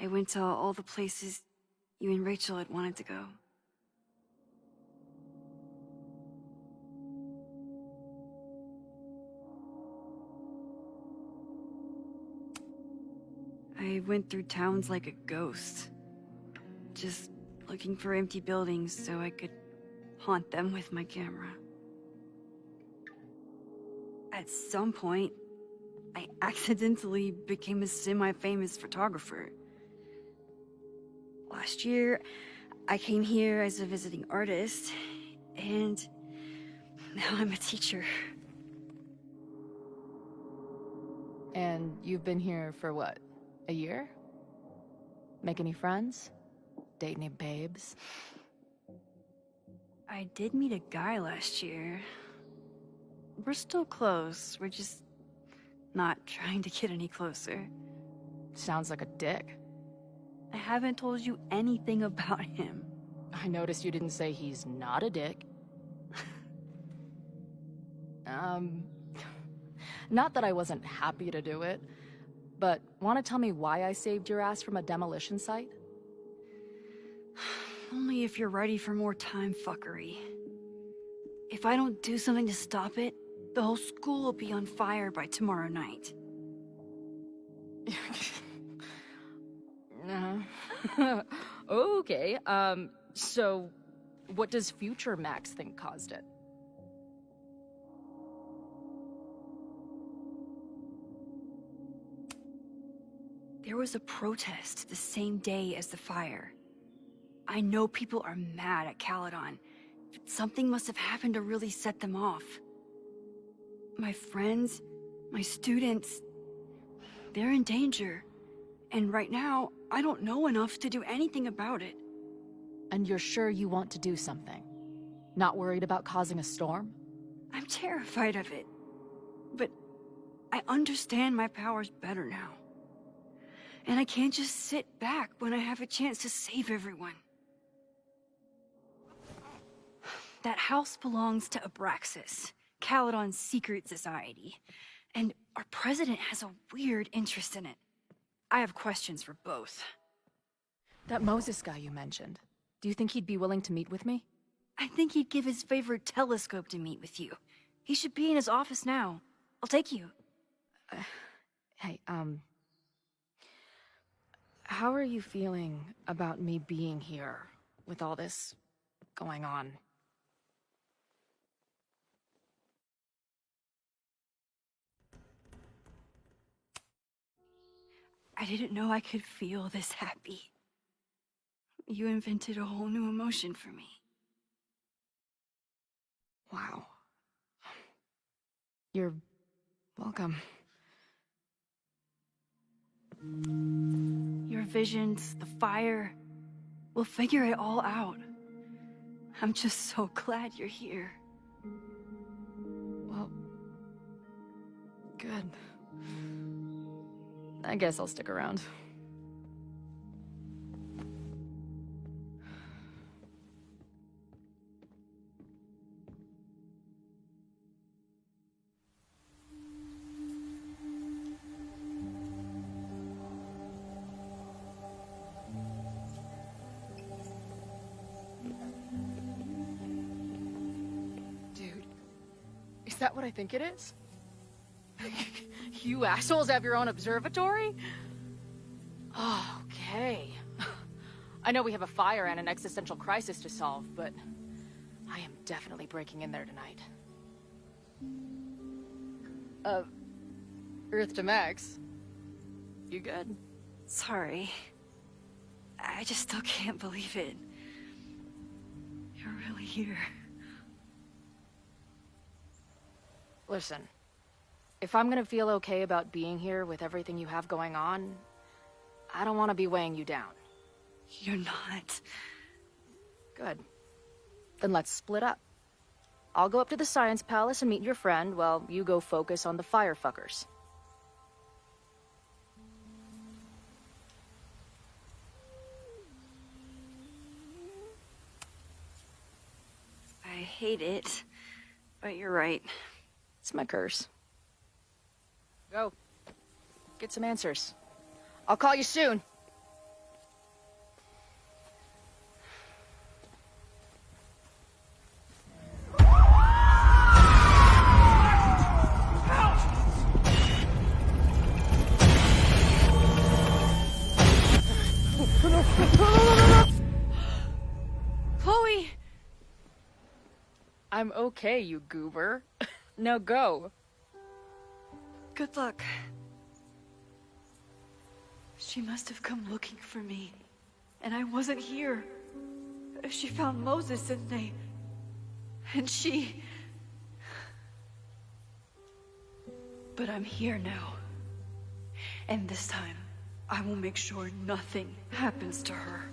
I went to all the places you and Rachel had wanted to go. I went through towns like a ghost. Just looking for empty buildings so I could haunt them with my camera. At some point, I accidentally became a semi-famous photographer. Last year, I came here as a visiting artist, and now I'm a teacher. And you've been here for what? A year? Make any friends? Date any babes? I did meet a guy last year. We're still close. We're just not trying to get any closer. Sounds like a dick. I haven't told you anything about him. I noticed you didn't say he's not a dick. Not that I wasn't happy to do it, but want to tell me why I saved your ass from a demolition site? Only if you're ready for more time fuckery. If I don't do something to stop it, the whole school will be on fire by tomorrow night. Okay, so what does future Max think caused it? There was a protest the same day as the fire. I know people are mad at Caledon, but something must have happened to really set them off. My friends, my students, they're in danger. And right now, I don't know enough to do anything about it. And you're sure you want to do something? Not worried about causing a storm? I'm terrified of it. But I understand my powers better now. And I can't just sit back when I have a chance to save everyone. That house belongs to Abraxas, Caledon's secret society. And our president has a weird interest in it. I have questions for both. That Moses guy you mentioned, do you think he'd be willing to meet with me? I think he'd give his favorite telescope to meet with you. He should be in his office now. I'll take you. Hey, how are you feeling about me being here with all this going on? I didn't know I could feel this happy. You invented a whole new emotion for me. Wow. You're welcome. Your visions, the fire, we'll figure it all out. I'm just so glad you're here. Well, good. I guess I'll stick around. Dude, is that what I think it is? You assholes have your own observatory? Oh, okay. I know we have a fire and an existential crisis to solve, but I am definitely breaking in there tonight. Earth to Max. You good? Sorry. I just still can't believe it. You're really here. Listen. If I'm gonna feel okay about being here with everything you have going on, I don't want to be weighing you down. You're not. Good. Then let's split up. I'll go up to the Science Palace and meet your friend while you go focus on the firefuckers. I hate it, but you're right. It's my curse. Go. Get some answers. I'll call you soon. Chloe! I'm okay, you goober. Now go. Good luck. She must have come looking for me, and I wasn't here. She found Moses, and she... But I'm here now. And this time, I will make sure nothing happens to her.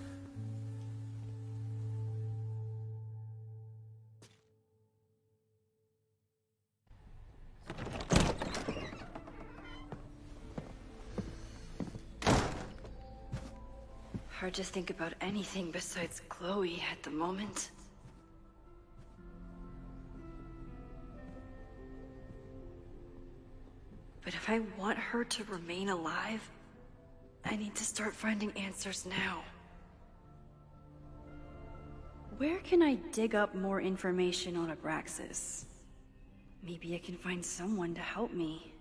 Hard to think about anything besides Chloe at the moment. But if I want her to remain alive, I need to start finding answers now. Where can I dig up more information on Abraxas? Maybe I can find someone to help me.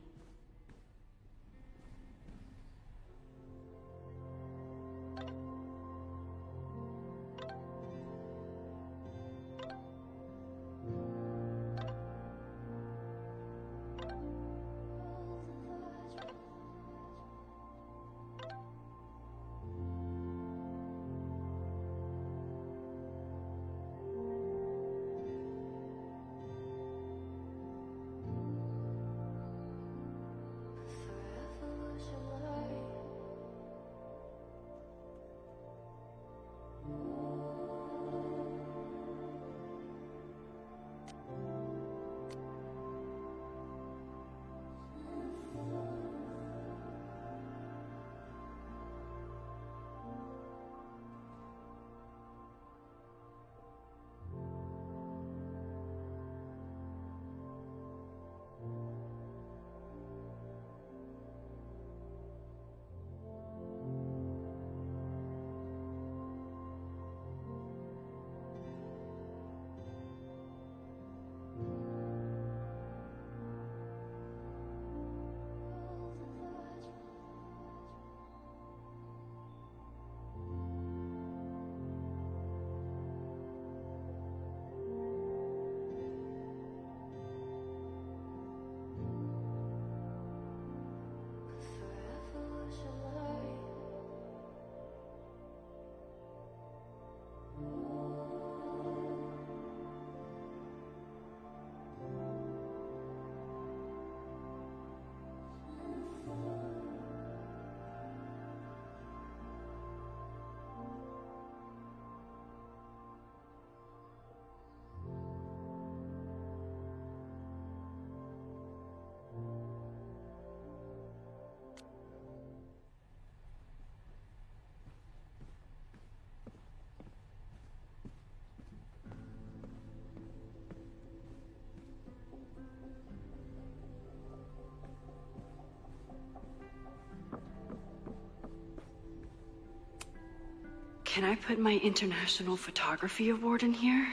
Can I put my International Photography Award in here?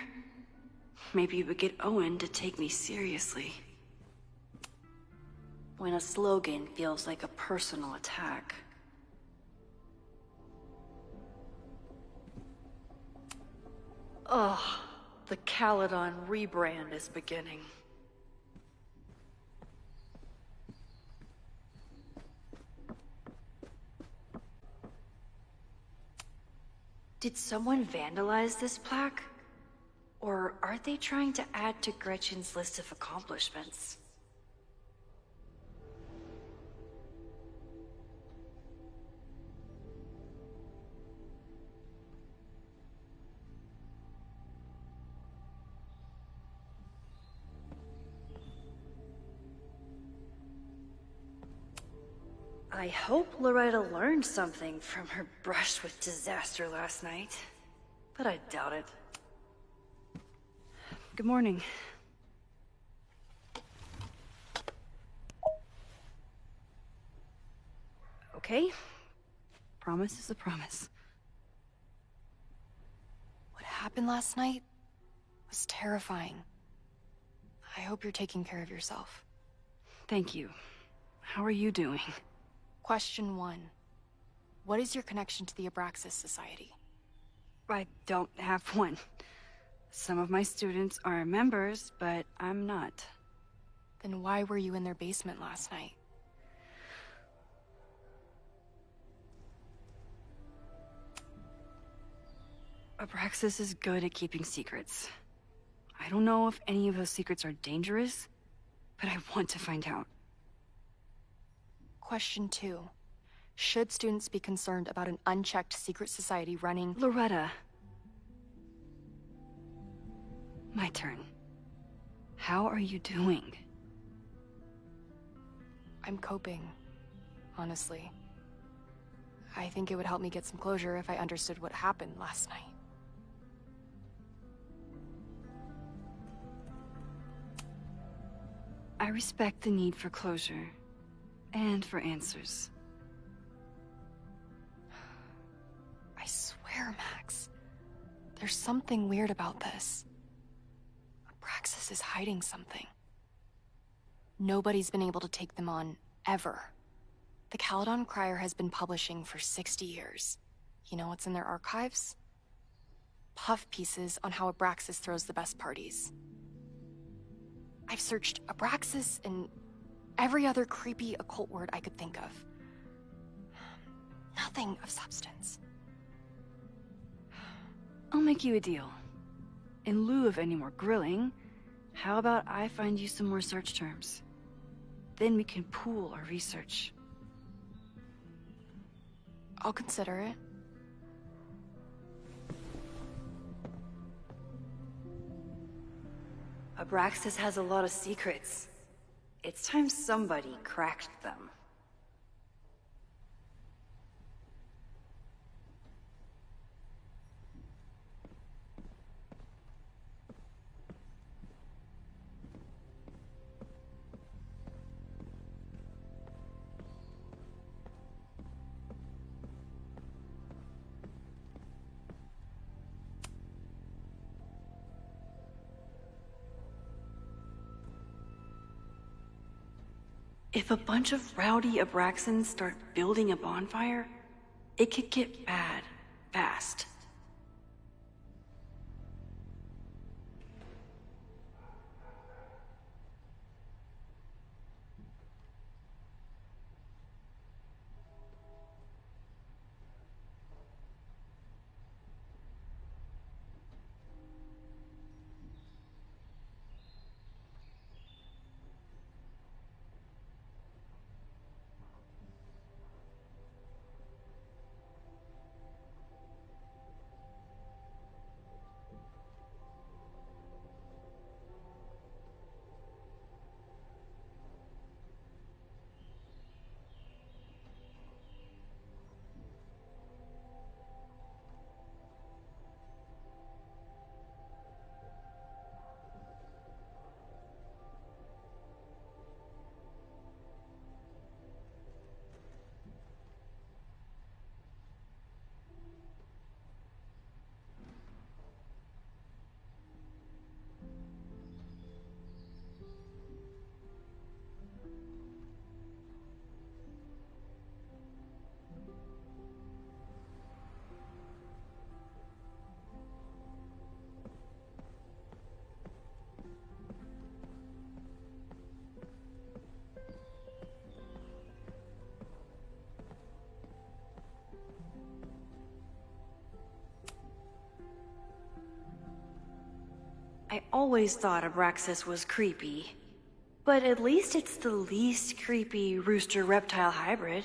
Maybe it would get Owen to take me seriously. When a slogan feels like a personal attack. Ugh, the Caledon rebrand is beginning. Did someone vandalize this plaque? Or are they trying to add to Gretchen's list of accomplishments? I hope Loretta learned something from her brush with disaster last night, but I doubt it. Good morning. Okay. Promise is a promise. What happened last night was terrifying. I hope you're taking care of yourself. Thank you. How are you doing? Question 1. What is your connection to the Abraxas Society? I don't have one. Some of my students are members, but I'm not. Then why were you in their basement last night? Abraxas is good at keeping secrets. I don't know if any of those secrets are dangerous, but I want to find out. Question 2. Should students be concerned about an unchecked secret society running... Loretta. My turn. How are you doing? I'm coping, honestly. I think it would help me get some closure if I understood what happened last night. I respect the need for closure, and for answers. I swear, Max, there's something weird about this. Abraxas is hiding something. Nobody's been able to take them on, ever. The Caledon Crier has been publishing for 60 years. You know what's in their archives? Puff pieces on how Abraxas throws the best parties. I've searched Abraxas and every other creepy occult word I could think of. Nothing of substance. I'll make you a deal. In lieu of any more grilling, how about I find you some more search terms? Then we can pool our research. I'll consider it. Abraxas has a lot of secrets. It's time somebody cracked them. If a bunch of rowdy Abraxans start building a bonfire, it could get bad, fast. I always thought Abraxas was creepy. But at least it's the least creepy rooster-reptile hybrid.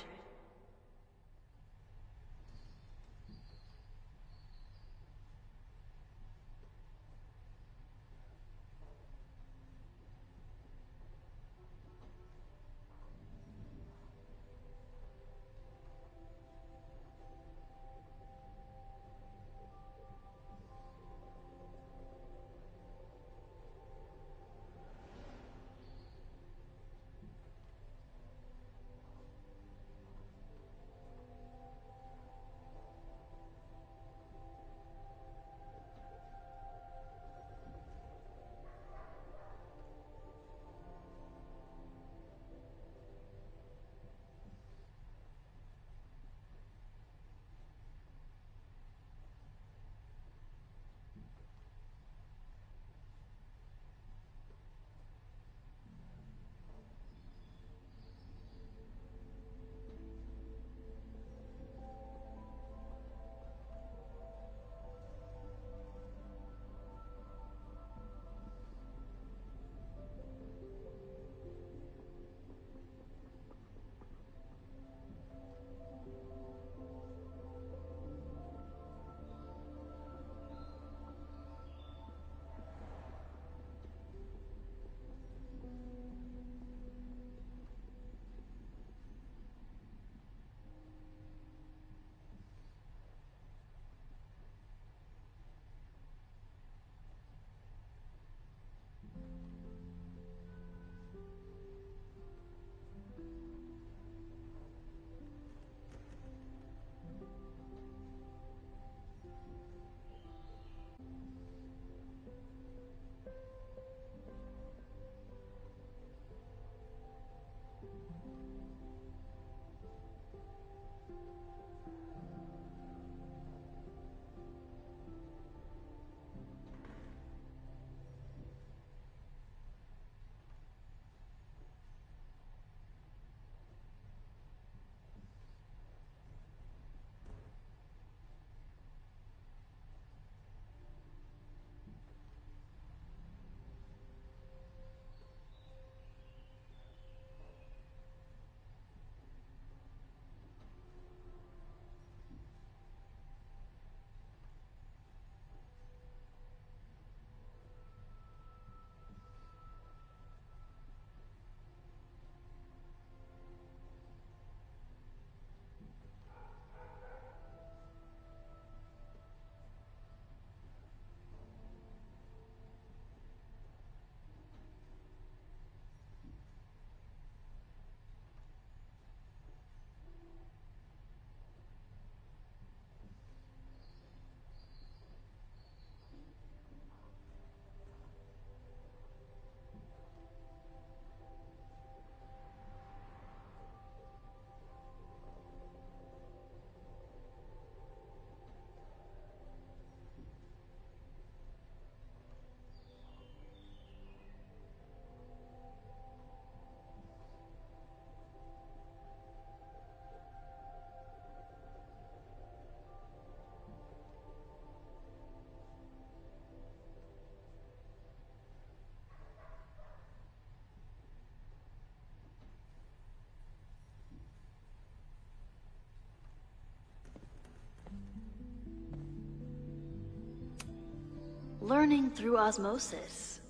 Learning through osmosis.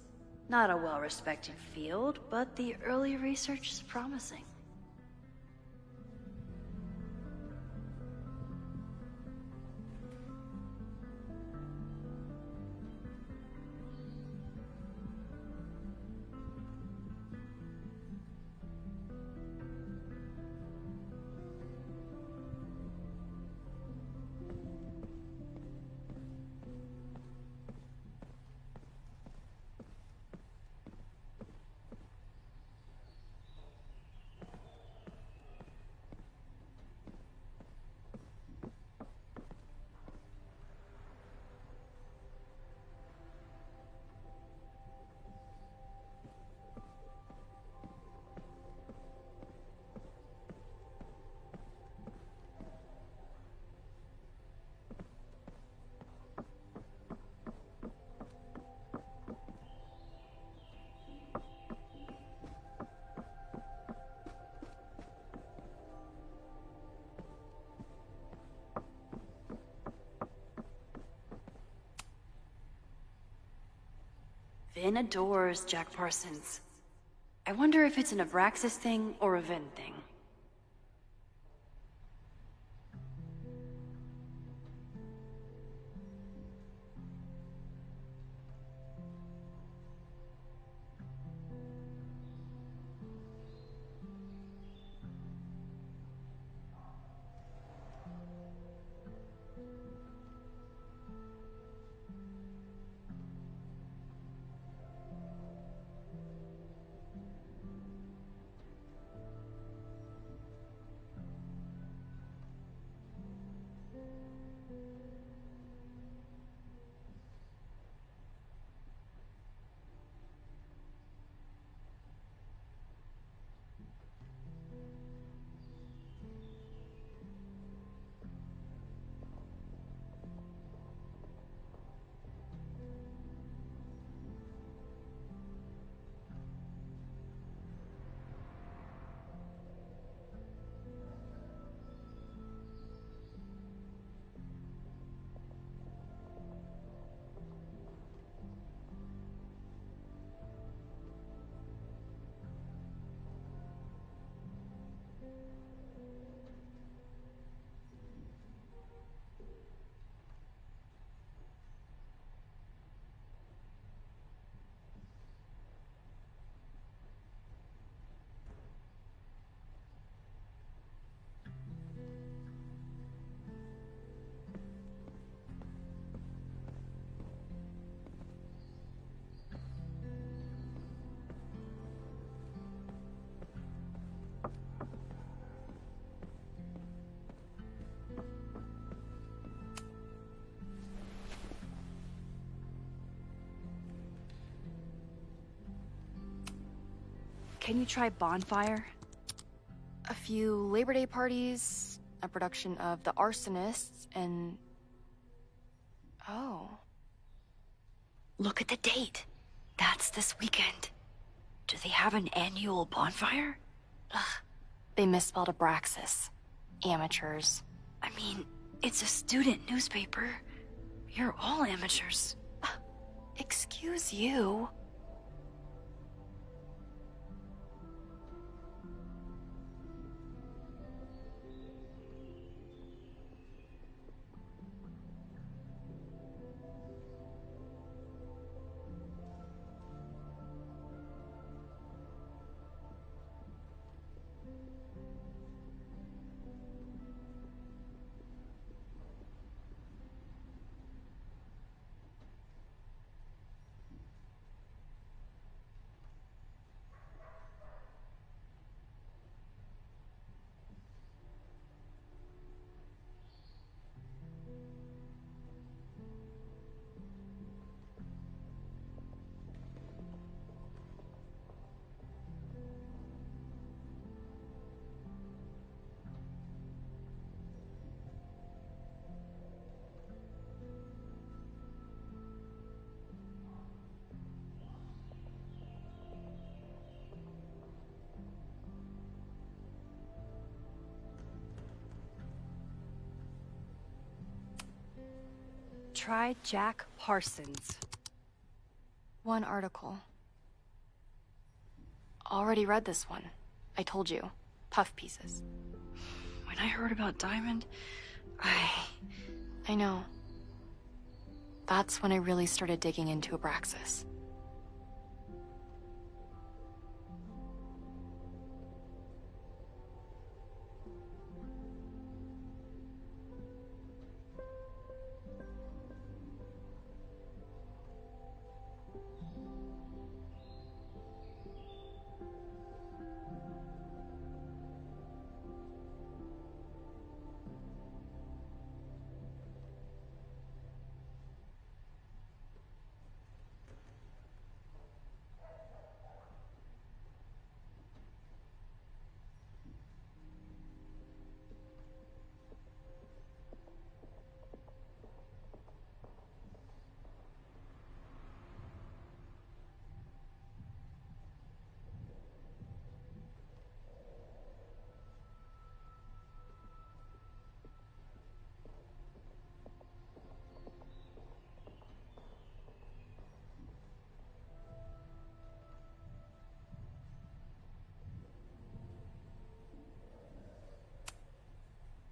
Not a well-respected field, but the early research is promising. Vin adores Jack Parsons. I wonder if it's an Abraxas thing or a Vin thing. Can you try Bonfire? A few Labor Day parties, a production of The Arsonists, and... Oh. Look at the date. That's this weekend. Do they have an annual bonfire? Ugh. They misspelled Abraxas. Amateurs. I mean, it's a student newspaper. You're all amateurs. Excuse you. Try Jack Parsons. One article. Already read this one. I told you. Puff pieces. When I heard about Diamond, I know. That's when I really started digging into Abraxas.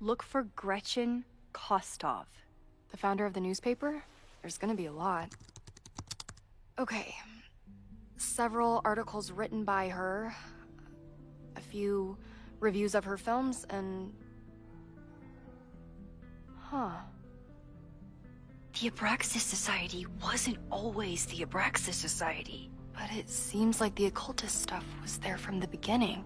Look for Gretchen Kostov. The founder of the newspaper? There's gonna be a lot. Okay. Several articles written by her. A few reviews of her films, and... Huh. The Abraxas Society wasn't always the Abraxas Society. But it seems like the occultist stuff was there from the beginning.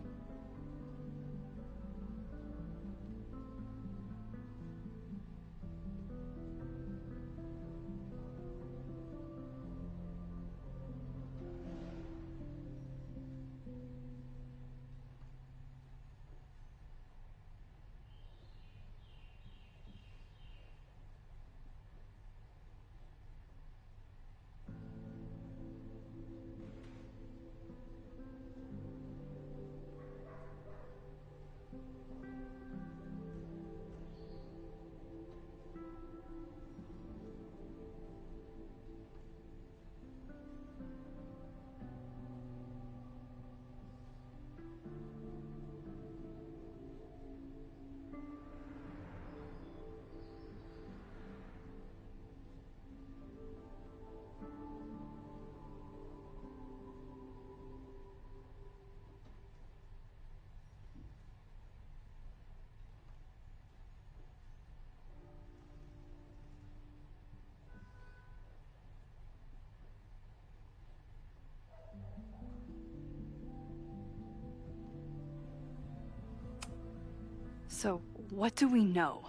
So, what do we know?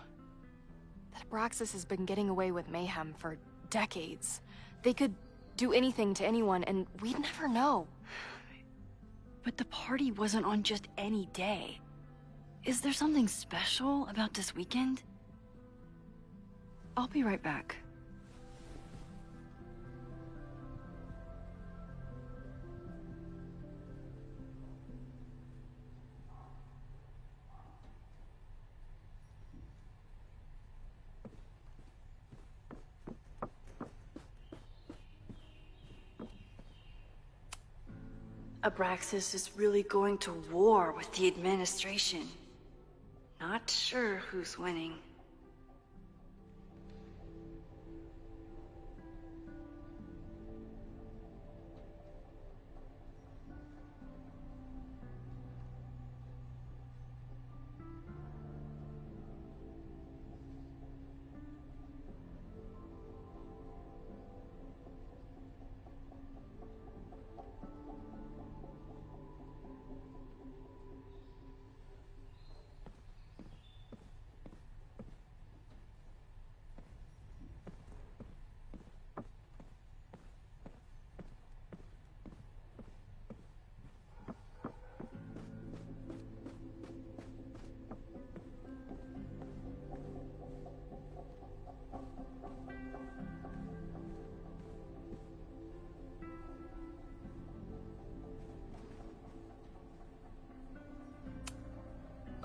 That Abraxas has been getting away with mayhem for decades. They could do anything to anyone, and we'd never know. But the party wasn't on just any day. Is there something special about this weekend? I'll be right back. Abraxas is really going to war with the administration. Not sure who's winning.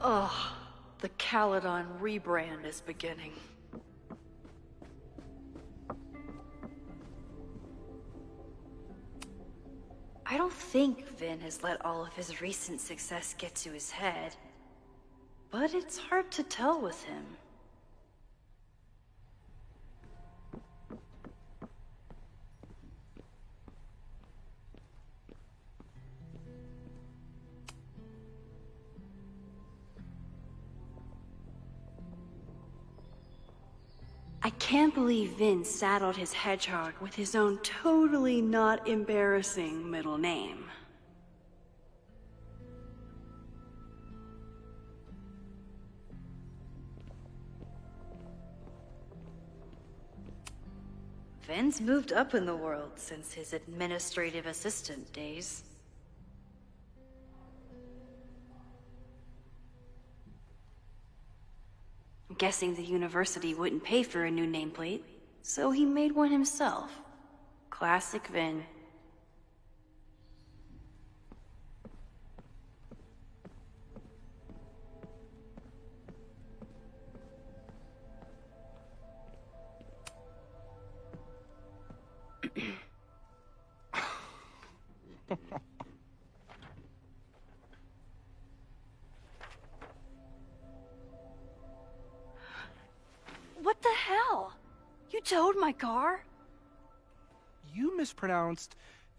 Ugh, the Caledon rebrand is beginning. I don't think Vin has let all of his recent success get to his head. But it's hard to tell with him. I can't believe Vin saddled his hedgehog with his own totally not embarrassing middle name. Vin's moved up in the world since his administrative assistant days. I'm guessing the university wouldn't pay for a new nameplate, so he made one himself. Classic Vin. What the hell? You towed my car? You mispronounced.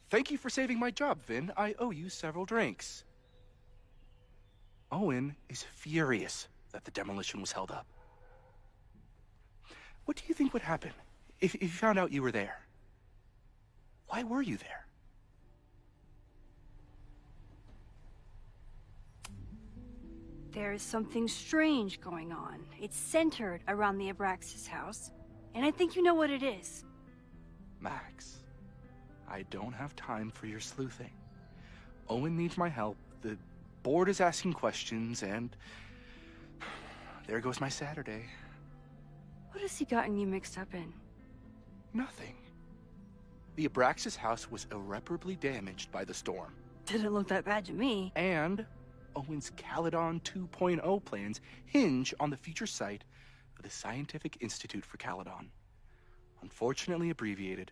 Thank you for saving my job, Vin. I owe you several drinks. Owen is furious that the demolition was held up. What do you think would happen if you found out you were there? Why were you there? There's something strange going on. It's centered around the Abraxas house, and I think you know what it is. Max, I don't have time for your sleuthing. Owen needs my help, the board is asking questions, and there goes my Saturday. What has he gotten you mixed up in? Nothing. The Abraxas house was irreparably damaged by the storm. Didn't look that bad to me. And Owen's Caledon 2.0 plans hinge on the future site of the Scientific Institute for Caledon. Unfortunately abbreviated,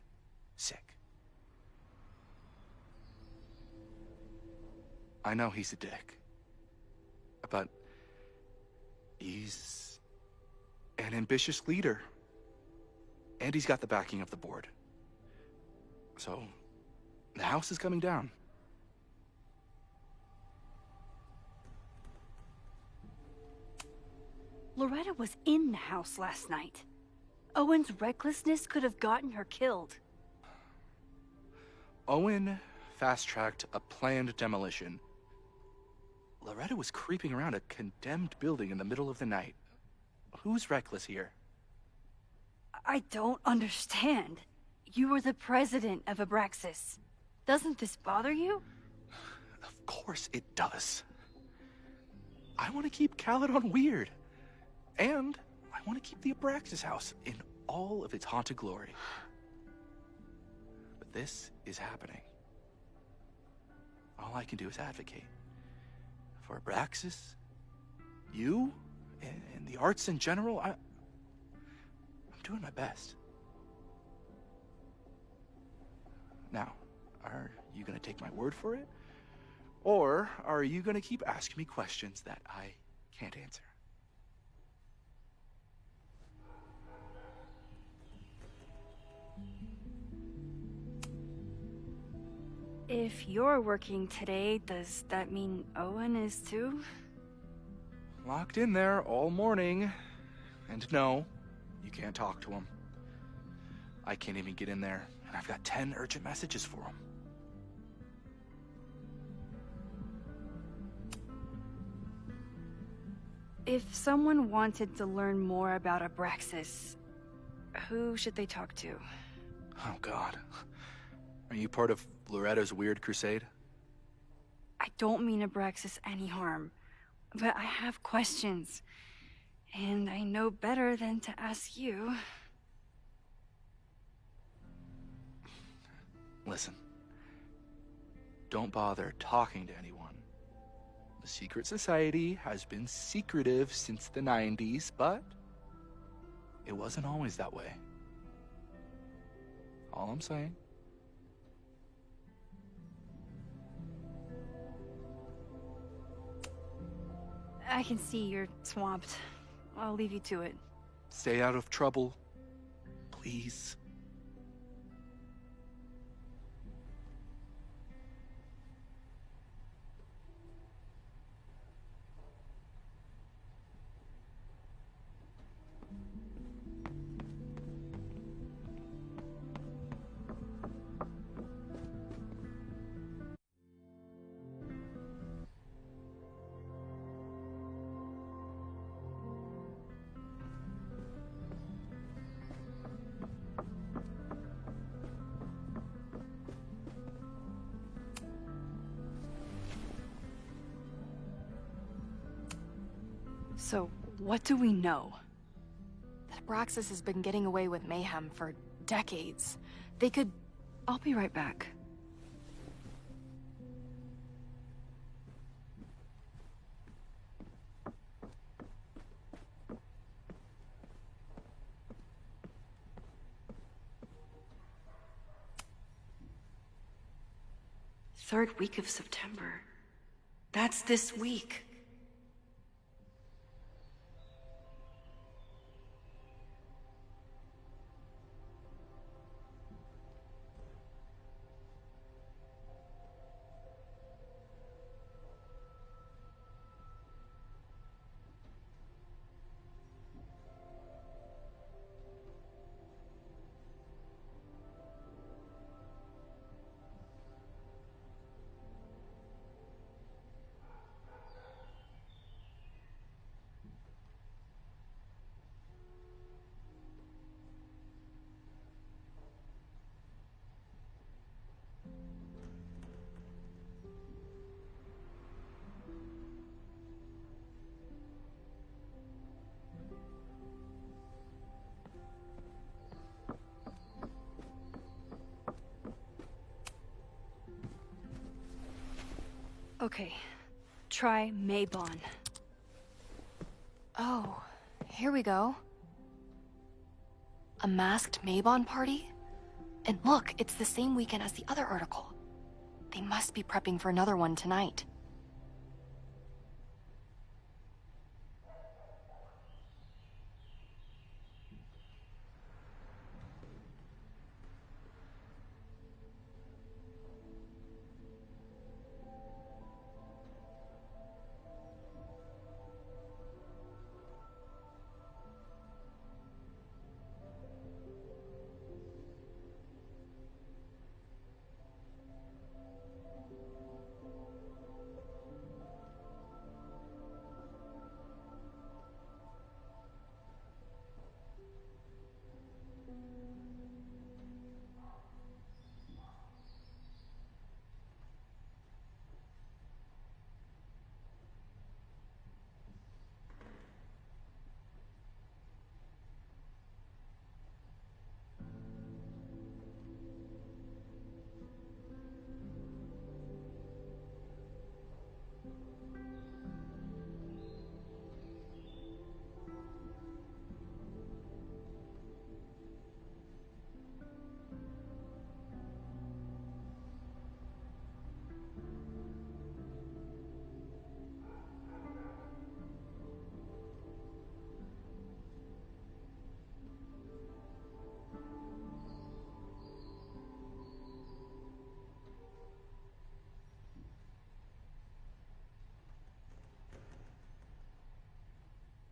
SICK. I know he's a dick, but he's an ambitious leader, and he's got the backing of the board. So, the house is coming down. Loretta was in the house last night. Owen's recklessness could have gotten her killed. Owen fast-tracked a planned demolition. Loretta was creeping around a condemned building in the middle of the night. Who's reckless here? I don't understand. You were the president of Abraxas. Doesn't this bother you? Of course it does. I want to keep Caledon weird. And I want to keep the Abraxas house in all of its haunted glory. But this is happening. All I can do is advocate. For Abraxas, you, and the arts in general, I'm doing my best. Now, are you going to take my word for it? Or are you going to keep asking me questions that I can't answer? If you're working today, does that mean Owen is too? Locked in there all morning. And no, you can't talk to him. I can't even get in there, and I've got 10 urgent messages for him. If someone wanted to learn more about Abraxas, who should they talk to? Oh, God. Are you part of Loretta's weird crusade? I don't mean Abraxas any harm, but I have questions, and I know better than to ask you. Listen, don't bother talking to anyone. The secret society has been secretive since the 90s, but it wasn't always that way. All I'm saying. I can see you're swamped. I'll leave you to it. Stay out of trouble, please. So, what do we know? That Abraxas has been getting away with mayhem for decades. They could... I'll be right back. Third week of September. That's this week. Okay, try Maybon. Oh, here we go. A masked Maybon party? And look, it's the same weekend as the other article. They must be prepping for another one tonight.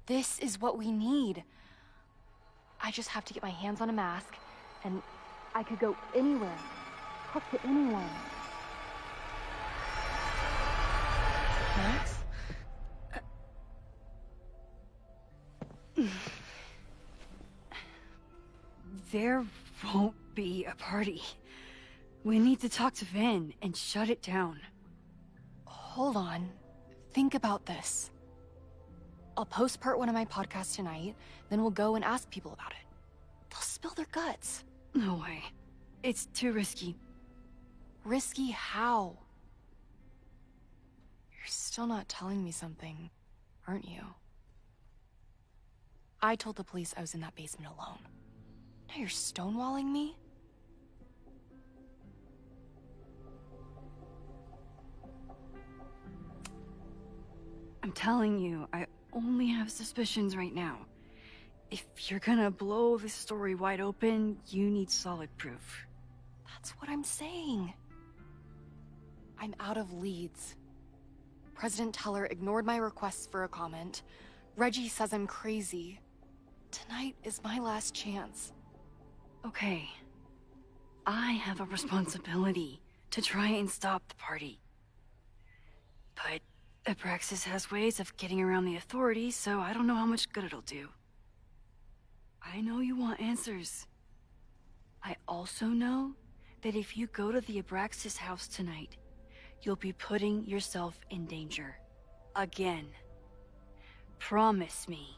This is what we need. I just have to get my hands on a mask, and I could go anywhere, talk to anyone. Max? There won't be a party. We need to talk to Vin and shut it down. Hold on. Think about this. I'll post part 1 of my podcast tonight, then we'll go and ask people about it. They'll spill their guts. No way. It's too risky. Risky how? You're still not telling me something, aren't you? I told the police I was in that basement alone. Now you're stonewalling me? I'm telling telling you, I only have suspicions right now. If you're gonna blow this story wide open, you need solid proof. That's what I'm saying. I'm out of leads. President Teller ignored my requests for a comment. Reggie says I'm crazy. Tonight is my last chance. Okay. I have a responsibility to try and stop the party. But Abraxas has ways of getting around the authorities, so I don't know how much good it'll do. I know you want answers. I also know that if you go to the Abraxas house tonight, you'll be putting yourself in danger. Again. Promise me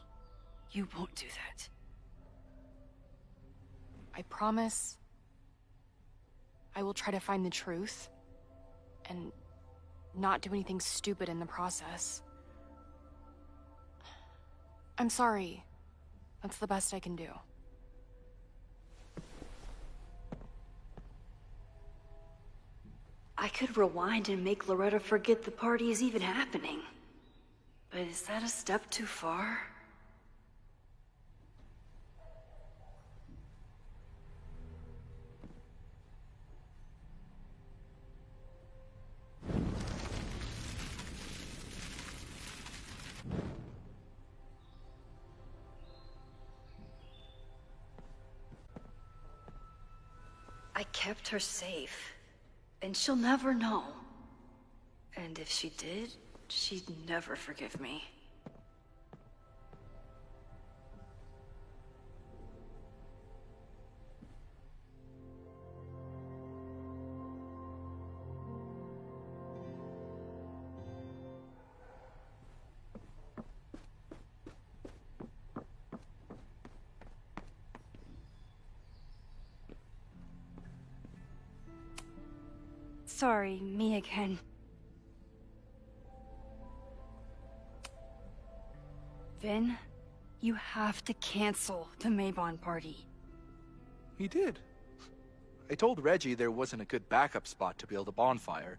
you won't do that. I promise I will try to find the truth and not do anything stupid in the process. I'm sorry. That's the best I can do. I could rewind and make Loretta forget the party is even happening. But is that a step too far? I kept her safe, and she'll never know. And if she did, she'd never forgive me. Sorry, me again. Vin, you have to cancel the Maybon party. He did. I told Reggie there wasn't a good backup spot to build a bonfire.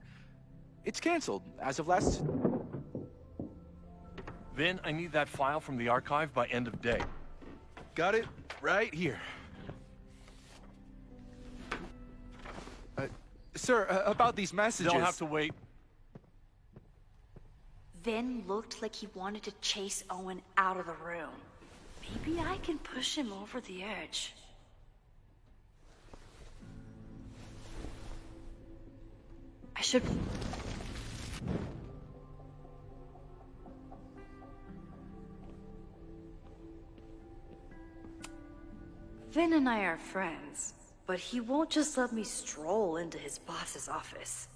It's canceled as of last... Vin, I need that file from the archive by end of day. Got it right here. Sir, about these messages... They'll have to wait. Vin looked like he wanted to chase Owen out of the room. Maybe I can push him over the edge. I should... Vin and I are friends, but he won't just let me stroll into his boss's office.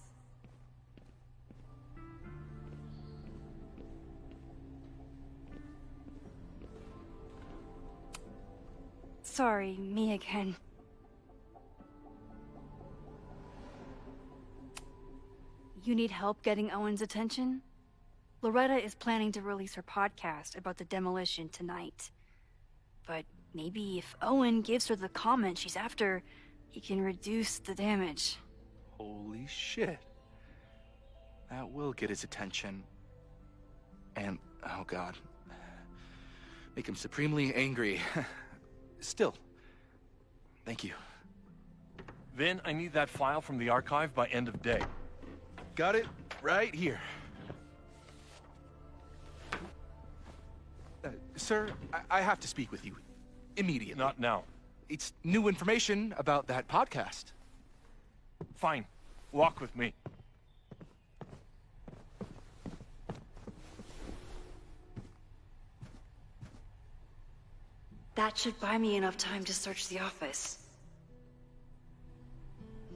Sorry, me again. You need help getting Owen's attention? Loretta is planning to release her podcast about the demolition tonight. But maybe if Owen gives her the comment she's after, he can reduce the damage. Holy shit. That will get his attention. And, oh god. Make him supremely angry. Still. Thank you. Vin, I need that file from the archive by end of day. Got it right here. Sir, I have to speak with you. Immediately. Not now. It's new information about that podcast. Fine. Walk with me. That should buy me enough time to search the office.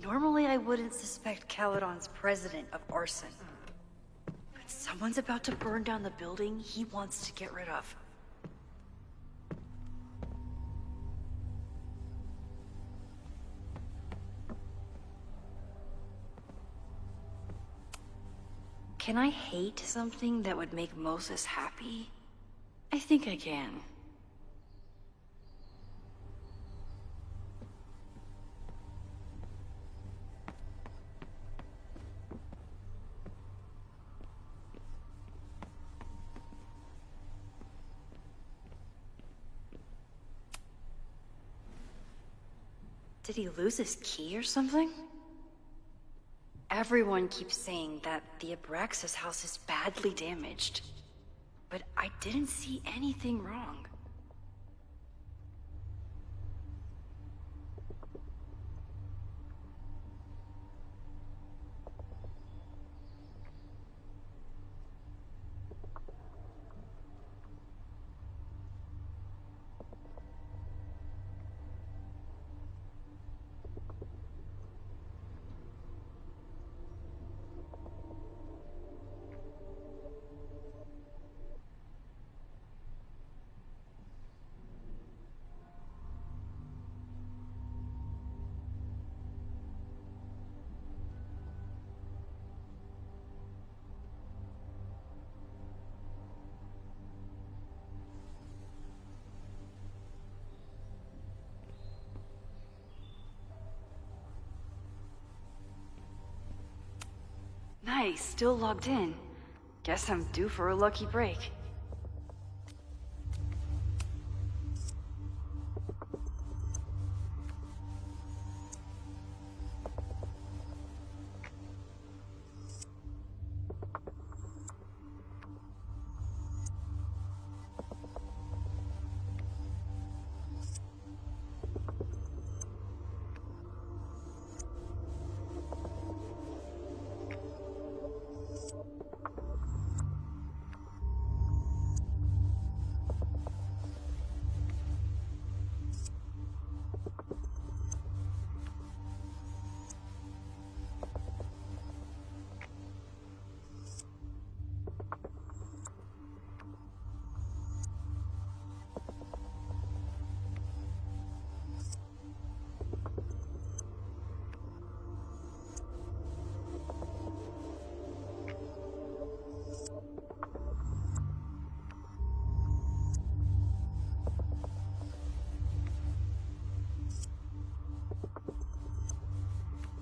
Normally I wouldn't suspect Caledon's president of arson. But someone's about to burn down the building he wants to get rid of. Can I hate something that would make Moses happy? I think I can. Did he lose his key or something? Everyone keeps saying that the Abraxas house is badly damaged. But I didn't see anything wrong. Nice, still logged in. Guess I'm due for a lucky break.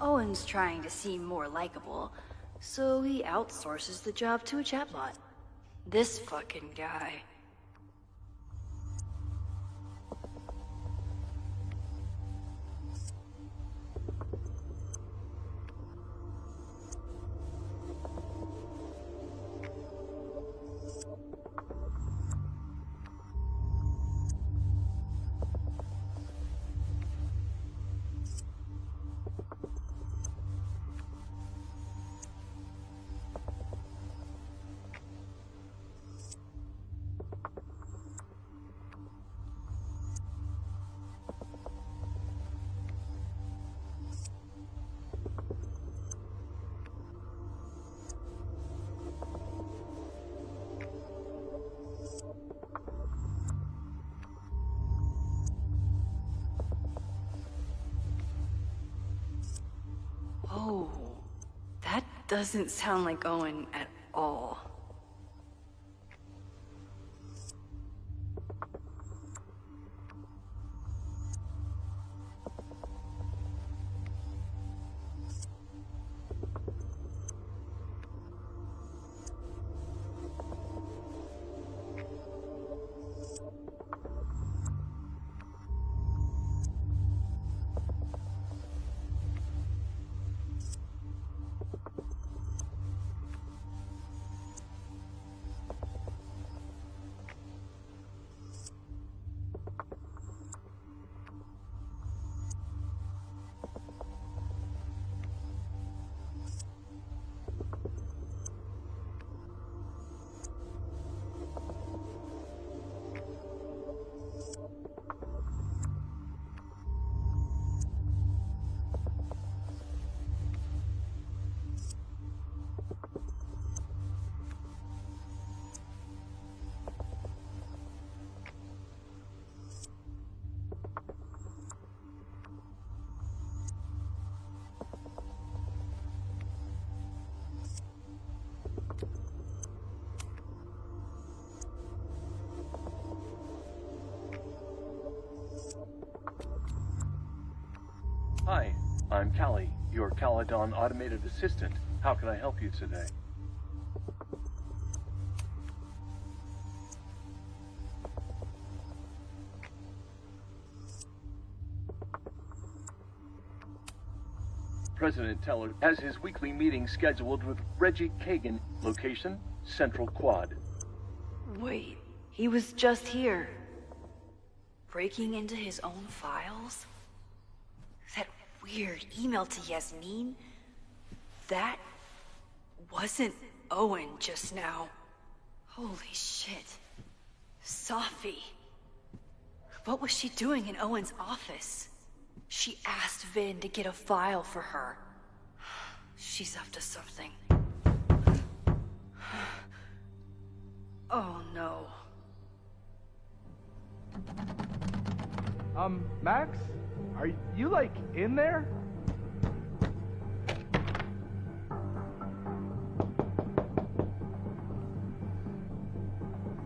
Owen's trying to seem more likable, so he outsources the job to a chatbot. This fucking guy. Oh, that doesn't sound like Owen at all. Hi, I'm Callie, your Caledon automated assistant. How can I help you today? President Teller has his weekly meeting scheduled with Reggie Kagan. Location, Central Quad. Wait, he was just here. Breaking into his own files? That weird email to Yasmin? That wasn't Owen just now. Holy shit. Sophie. What was she doing in Owen's office? She asked Vin to get a file for her. She's up to something. Oh no. Max? Are you, like, in there?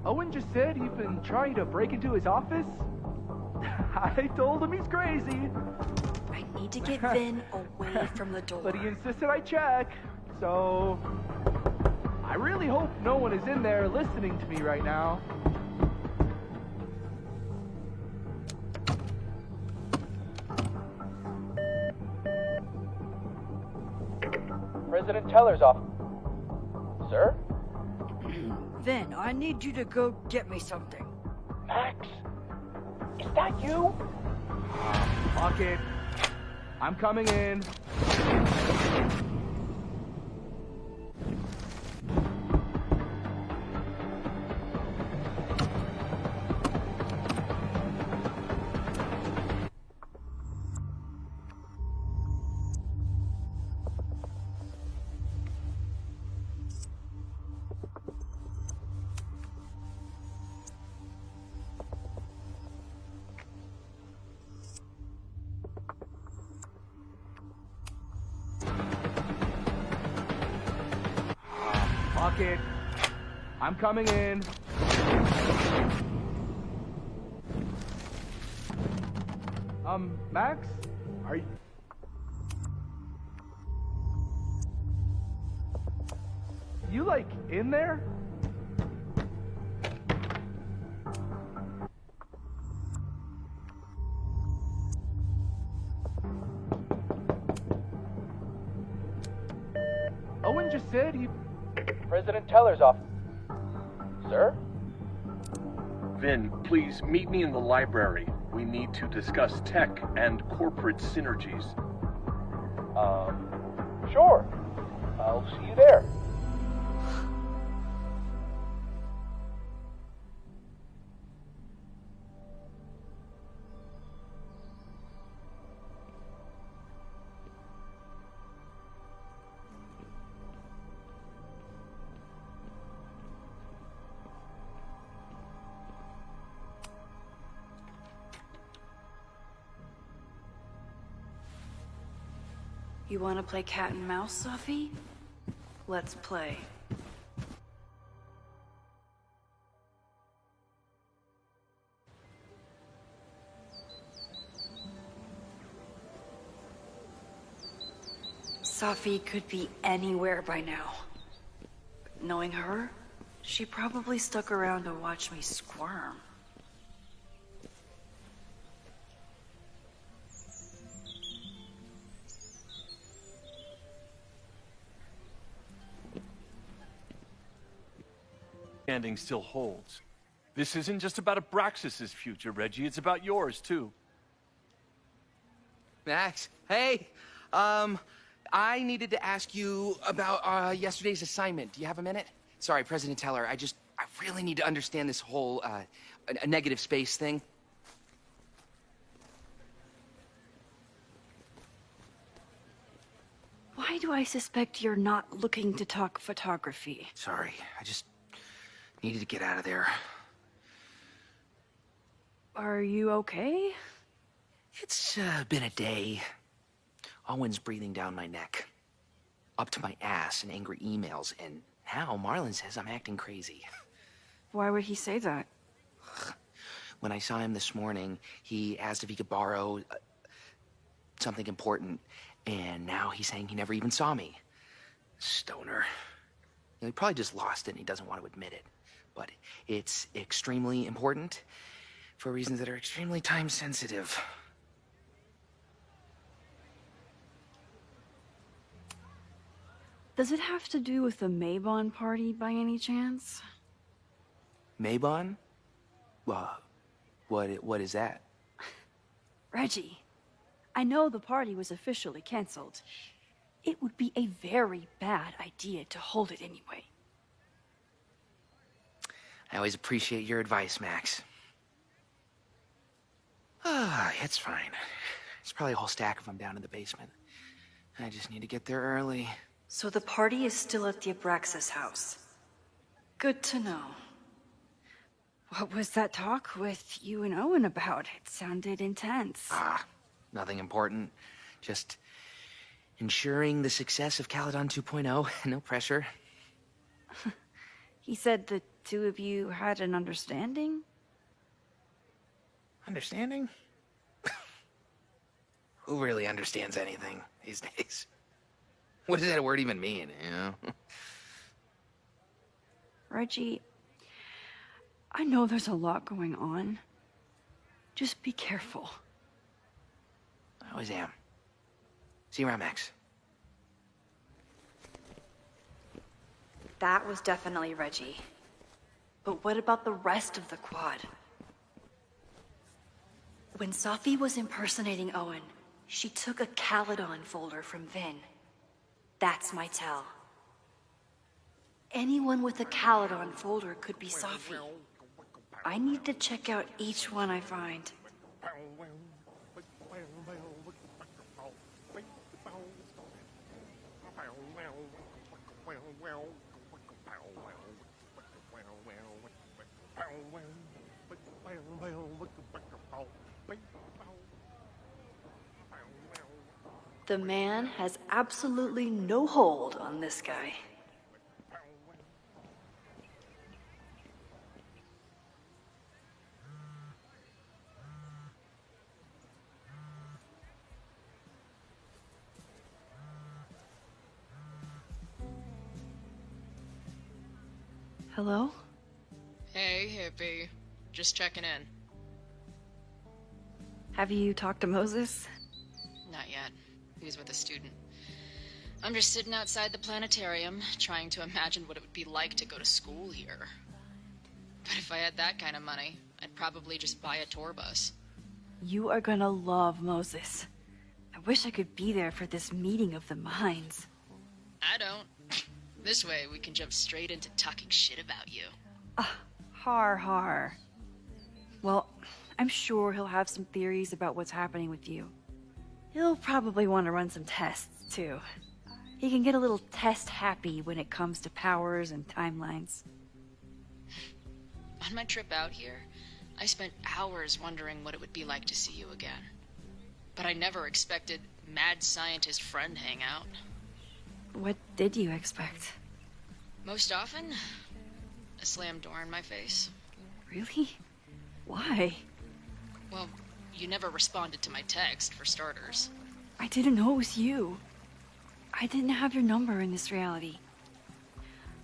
Owen just said you've been trying to break into his office? I told him he's crazy. I need to get Vin away from the door. But he insisted I check, so... I really hope no one is in there listening to me right now. President Teller's office. Sir? Vin, I need you to go get me something. Max? Is that you? Fuck it. I'm coming in. Fuck it. I'm coming in. Max? Are you like in there? Owen just said he... President Teller's office. Sir? Vin, please meet me in the library. We need to discuss tech and corporate synergies. Sure. I'll see you there. You want to play cat and mouse, Sophie? Let's play. Sophie could be anywhere by now. But knowing her, she probably stuck around to watch me squirm. Standing still holds. This isn't just about Abraxas's future, Reggie. It's about yours, too. Max, hey! I needed to ask you about yesterday's assignment. Do you have a minute? Sorry, President Teller, I really need to understand this whole, a negative space thing. Why do I suspect you're not looking to talk photography? Sorry, I just needed to get out of there. Are you okay? It's been a day. Owen's breathing down my neck. Up to my ass in angry emails, and now Marlon says I'm acting crazy. Why would he say that? When I saw him this morning, he asked if he could borrow something important, and now he's saying he never even saw me. Stoner. He probably just lost it and he doesn't want to admit it. But it's extremely important for reasons that are extremely time sensitive. Does it have to do with the Maybon party by any chance? Maybon? What is that? Reggie, I know the party was officially canceled. It would be a very bad idea to hold it anyway. I always appreciate your advice, Max. It's fine. There's probably a whole stack of them down in the basement. I just need to get there early. So the party is still at the Abraxas house. Good to know. What was that talk with you and Owen about? It sounded intense. Nothing important. Just ensuring the success of Caledon 2.0. No pressure. He said the two of you had an understanding? Understanding? Who really understands anything these days? What does that word even mean, you know? Reggie, I know there's a lot going on. Just be careful. I always am. See you around, Max. That was definitely Reggie. But what about the rest of the quad? When Safi was impersonating Owen, she took a Caledon folder from Vin. That's my tell. Anyone with a Caledon folder could be Safi. I need to check out each one I find. The man has absolutely no hold on this guy. Hello? Hey, hippie. Just checking in. Have you talked to Moses? Not yet. He was with a student. I'm just sitting outside the planetarium, trying to imagine what it would be like to go to school here. But if I had that kind of money, I'd probably just buy a tour bus. You are gonna love Moses. I wish I could be there for this meeting of the minds. I don't. This way, we can jump straight into talking shit about you. Har har. Well, I'm sure he'll have some theories about what's happening with you. He'll probably want to run some tests, too. He can get a little test-happy when it comes to powers and timelines. On my trip out here, I spent hours wondering what it would be like to see you again. But I never expected mad scientist friend hangout. What did you expect? Most often, a slam door in my face. Really? Why? Well, you never responded to my text, for starters. I didn't know it was you. I didn't have your number in this reality.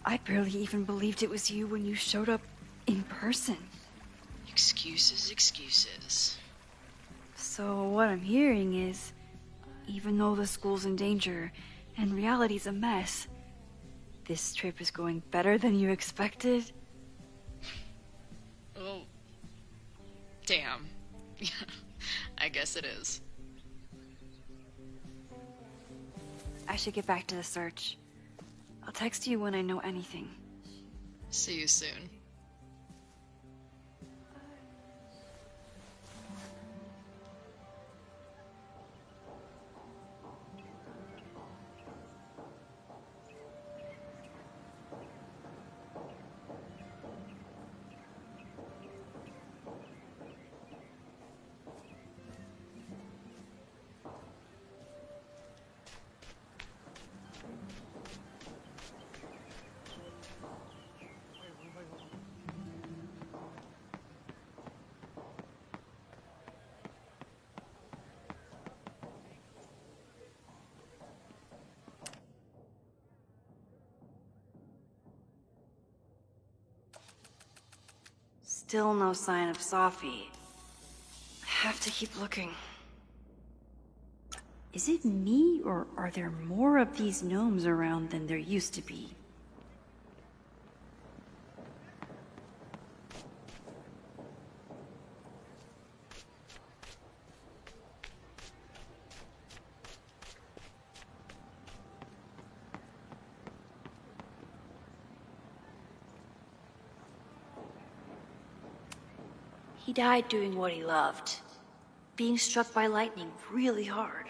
I barely even believed it was you when you showed up in person. Excuses, excuses. So what I'm hearing is, even though the school's in danger and reality's a mess, this trip is going better than you expected? Oh. Damn. I guess it is. I should get back to the search. I'll text you when I know anything. See you soon. Still no sign of Safi. I have to keep looking. Is it me, or are there more of these gnomes around than there used to be? He died doing what he loved. Being struck by lightning really hard.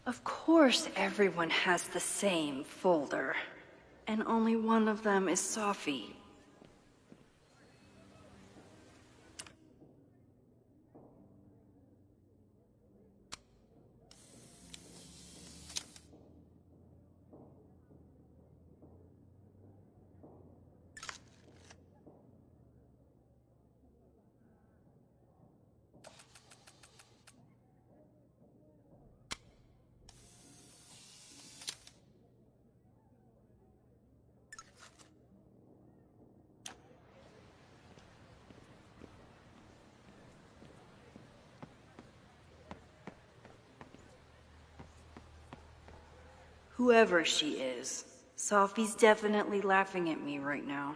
Of course everyone has the same folder. And only one of them is Sophie. Whoever she is, Sophie's definitely laughing at me right now.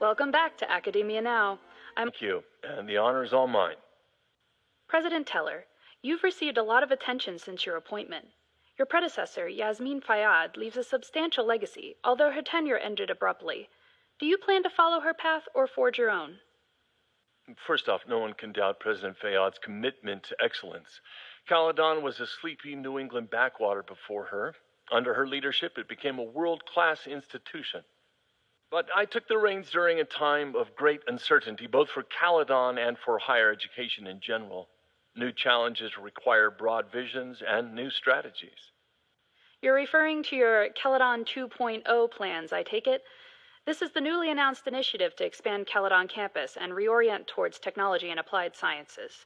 Welcome back to Academia Now. Thank you, and the honor is all mine. President Teller. You've received a lot of attention since your appointment. Your predecessor, Yasmin Fayyad, leaves a substantial legacy, although her tenure ended abruptly. Do you plan to follow her path or forge your own? First off, no one can doubt President Fayyad's commitment to excellence. Caledon was a sleepy New England backwater before her. Under her leadership, it became a world-class institution. But I took the reins during a time of great uncertainty, both for Caledon and for higher education in general. New challenges require broad visions and new strategies. You're referring to your Caledon 2.0 plans, I take it? This is the newly announced initiative to expand Caledon campus and reorient towards technology and applied sciences.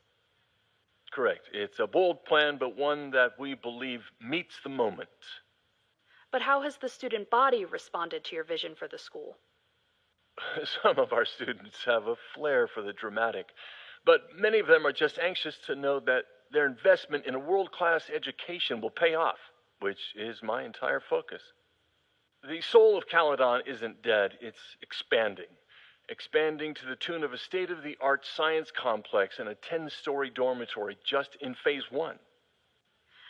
Correct. It's a bold plan, but one that we believe meets the moment. But how has the student body responded to your vision for the school? Some of our students have a flair for the dramatic, but many of them are just anxious to know that their investment in a world-class education will pay off, which is my entire focus. The soul of Caledon isn't dead, it's expanding. Expanding to the tune of a state-of-the-art science complex and a 10-story dormitory just in Phase 1.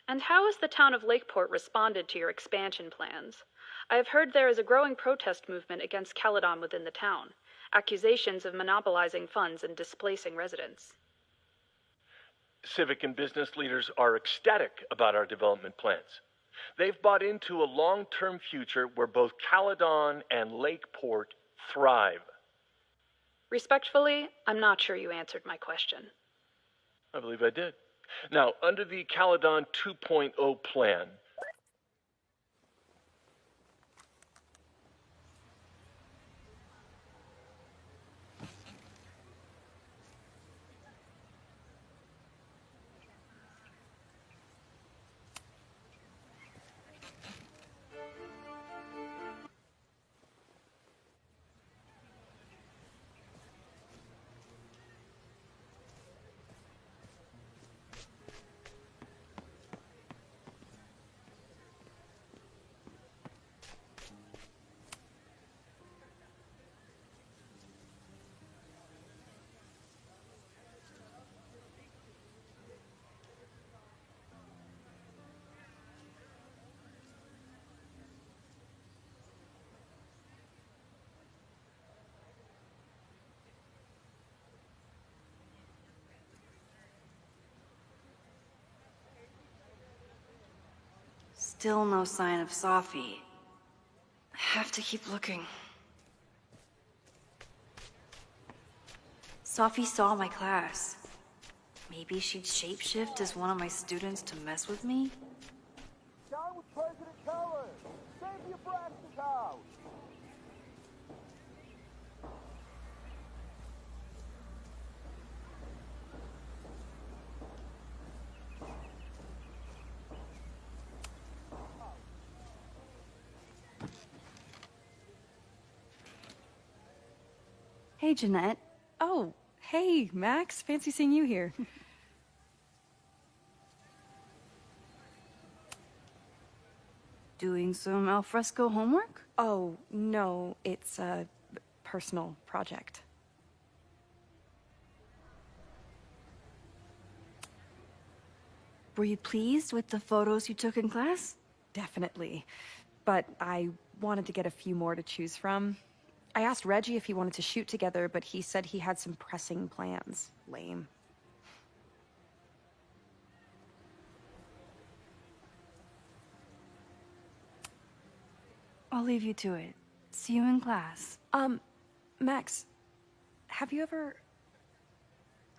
And how has the town of Lakeport responded to your expansion plans? I have heard there is a growing protest movement against Caledon within the town, accusations of monopolizing funds and displacing residents. Civic and business leaders are ecstatic about our development plans. They've bought into a long-term future where both Caledon and Lakeport thrive. Respectfully, I'm not sure you answered my question. I believe I did. Now, under the Caledon 2.0 plan, Still no sign of Sophie. I have to keep looking. Sophie saw my class. Maybe she'd shapeshift as one of my students to mess with me? Down with President Keller! Save your Braxton house! Hey, Jeanette. Oh, hey, Max. Fancy seeing you here. Doing some alfresco homework? Oh, no, it's a personal project. Were you pleased with the photos you took in class? Definitely. But I wanted to get a few more to choose from. I asked Reggie if he wanted to shoot together, but he said he had some pressing plans. Lame. I'll leave you to it. See you in class. Max, have you ever...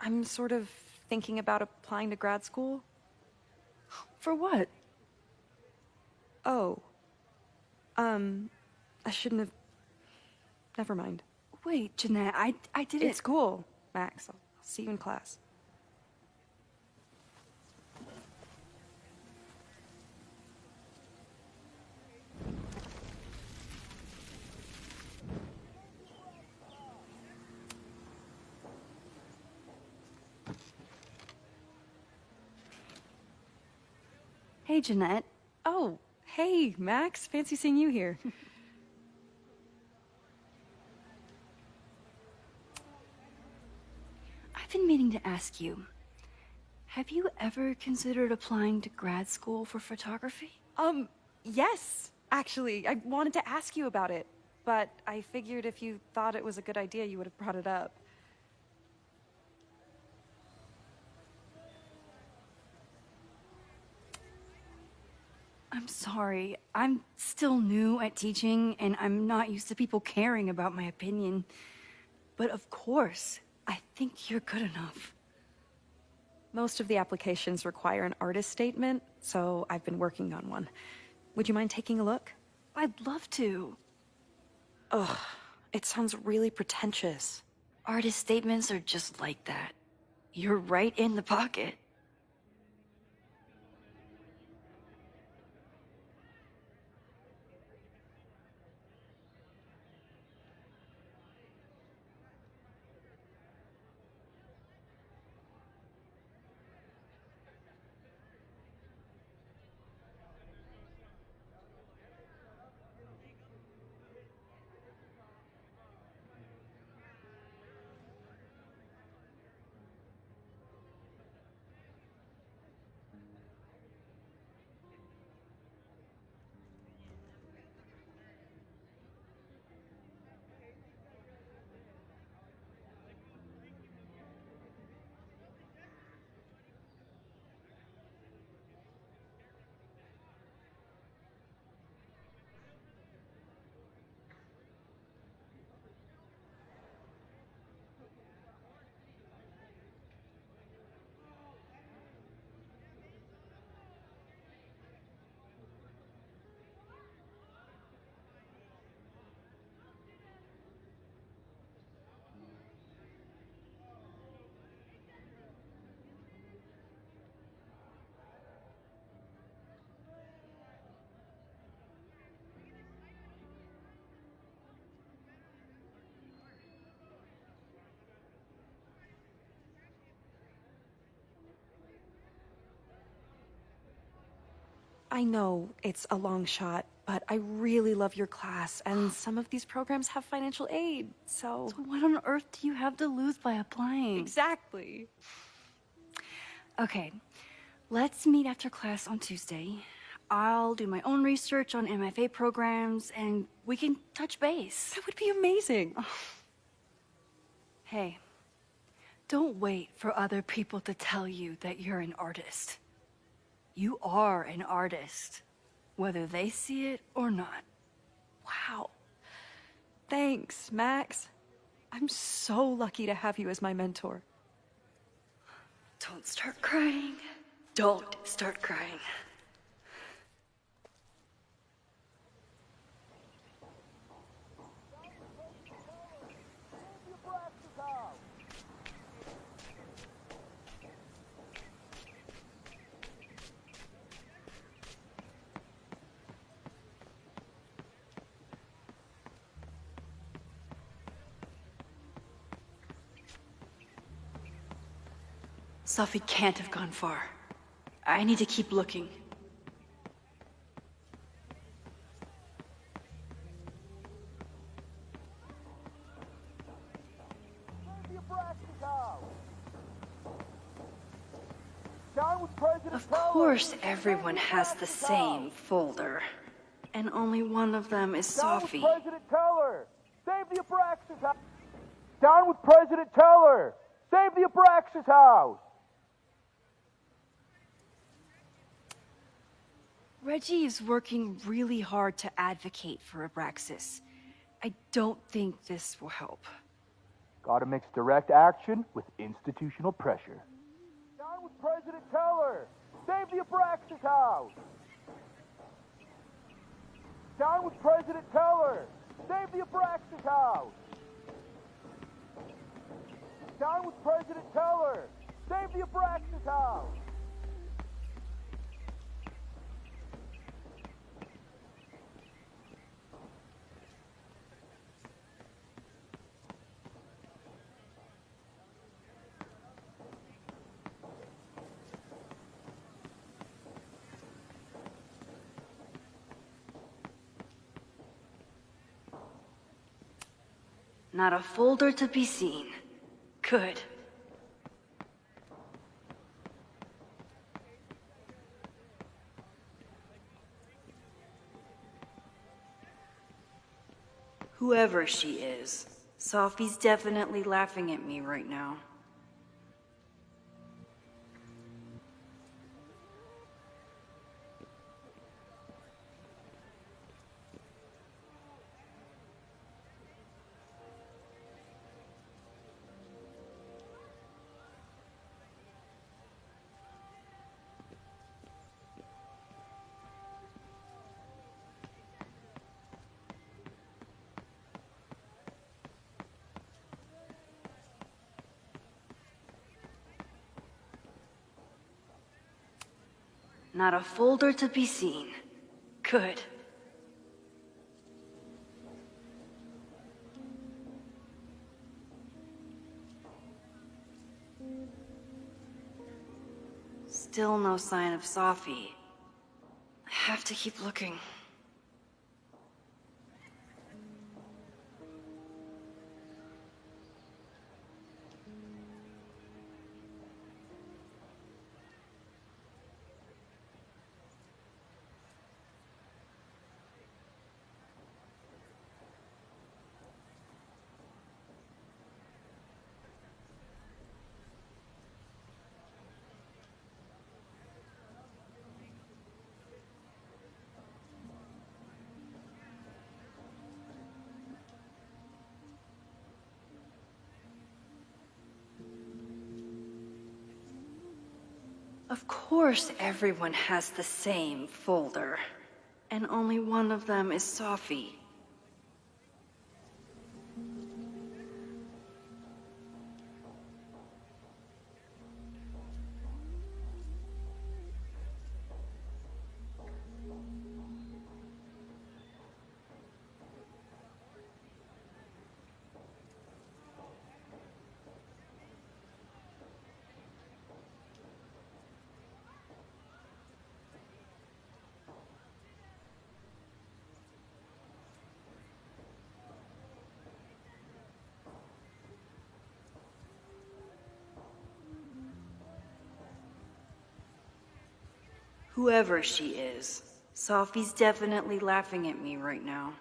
I'm sort of thinking about applying to grad school. For what? Oh. I shouldn't have... Never mind. Wait, Jeanette, I didn't... It's cool, Max. I'll see you in class. Hey, Jeanette. Oh, hey, Max. Fancy seeing you here. I've been meaning to ask you. Have you ever considered applying to grad school for photography? Yes. Actually, I wanted to ask you about it, but I figured if you thought it was a good idea, you would have brought it up. I'm sorry. I'm still new at teaching, and I'm not used to people caring about my opinion. But of course, I think you're good enough. Most of the applications require an artist statement, so I've been working on one. Would you mind taking a look? I'd love to. Ugh, it sounds really pretentious. Artist statements are just like that. You're right in the pocket. I know it's a long shot, but I really love your class, and some of these programs have financial aid, so... So what on earth do you have to lose by applying? Exactly. Okay, let's meet after class on Tuesday. I'll do my own research on MFA programs, and we can touch base. That would be amazing. Hey, don't wait for other people to tell you that you're an artist. You are an artist. whether they see it or not. Wow. Thanks, Max. I'm so lucky to have you as my mentor. Don't start crying. Don't start crying. Sophie can't have gone far. I need to keep looking. Of course everyone has the same folder. And only one of them is Sophie. Down with President Teller! Save the Abraxas house! Down with President Teller! Save the Abraxas house! Reggie is working really hard to advocate for Abraxas. I don't think this will help. Gotta mix direct action with institutional pressure. Down with President Teller! Save the Abraxas house! Down with President Teller! Save the Abraxas house! Down with President Teller! Save the Abraxas house! Not a folder to be seen. Good. Whoever she is, Sophie's definitely laughing at me right now. Not a folder to be seen. Good. Still no sign of Sophie. I have to keep looking. Of course everyone has the same folder. And only one of them is Sophie. Whoever she is, Sophie's definitely laughing at me right now.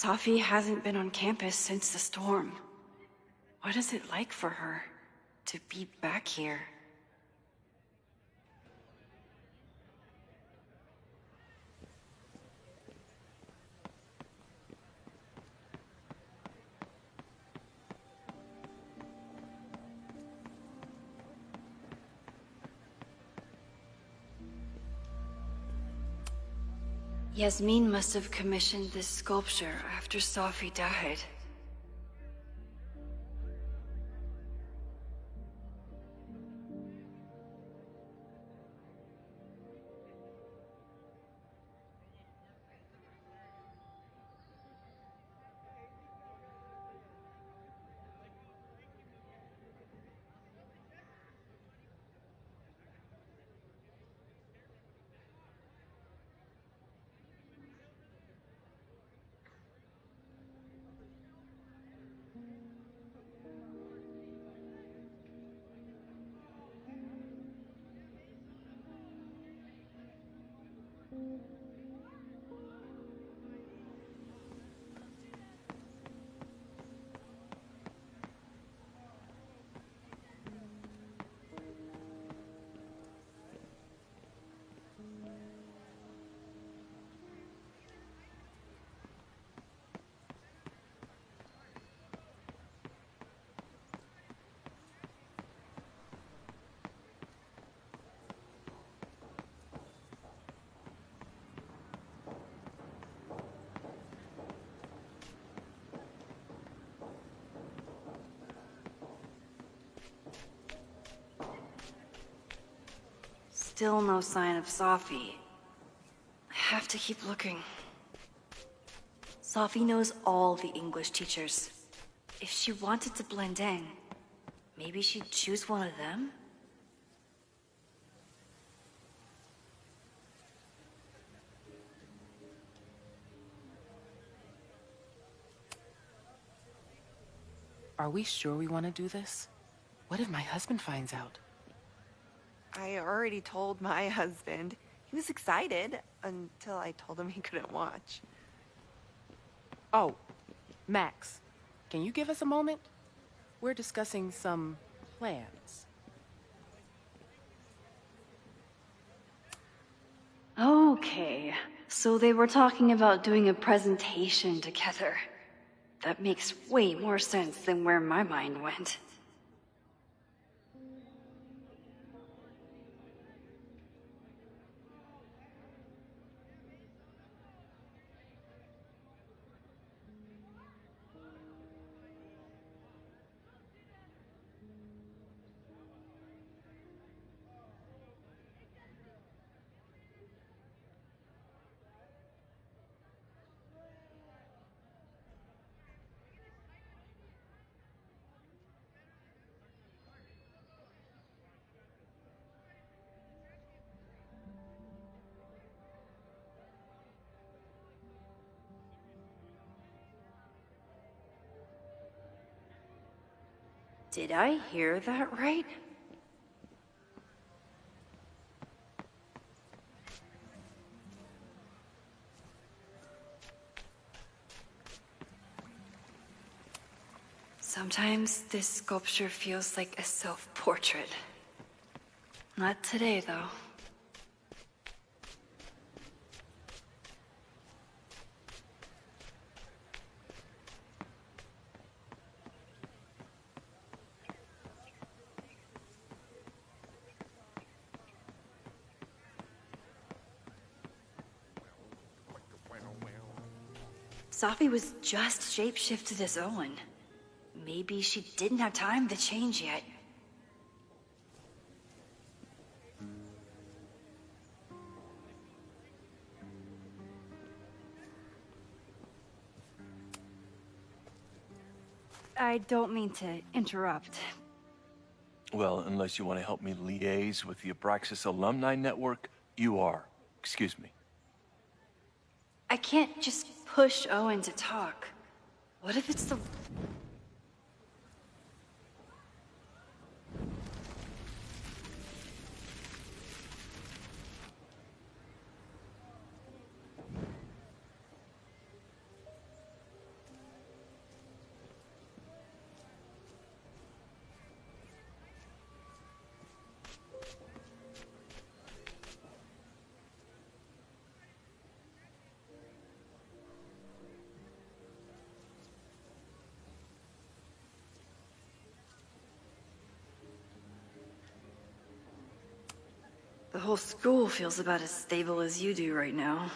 Sophie hasn't been on campus since the storm. What is it like for her to be back here? Yasmin must have commissioned this sculpture after Sophie died. Still no sign of Sophie. I have to keep looking. Sophie knows all the English teachers. If she wanted to blend in, maybe she'd choose one of them? Are we sure we want to do this? What if my husband finds out? I already told my husband. He was excited until I told him he couldn't watch. Oh, Max, can you give us a moment? We're discussing some plans. Okay, so they were talking about doing a presentation together. That makes way more sense than where my mind went. Did I hear that right? Sometimes this sculpture feels like a self-portrait. Not today, though. Sophie was just shapeshifted as Owen. Maybe she didn't have time to change yet. I don't mean to interrupt. Well, unless you want to help me liaise with the Abraxas Alumni Network, you are. Excuse me. I can't just push Owen to talk. What if it's the... The whole school feels about as stable as you do right now.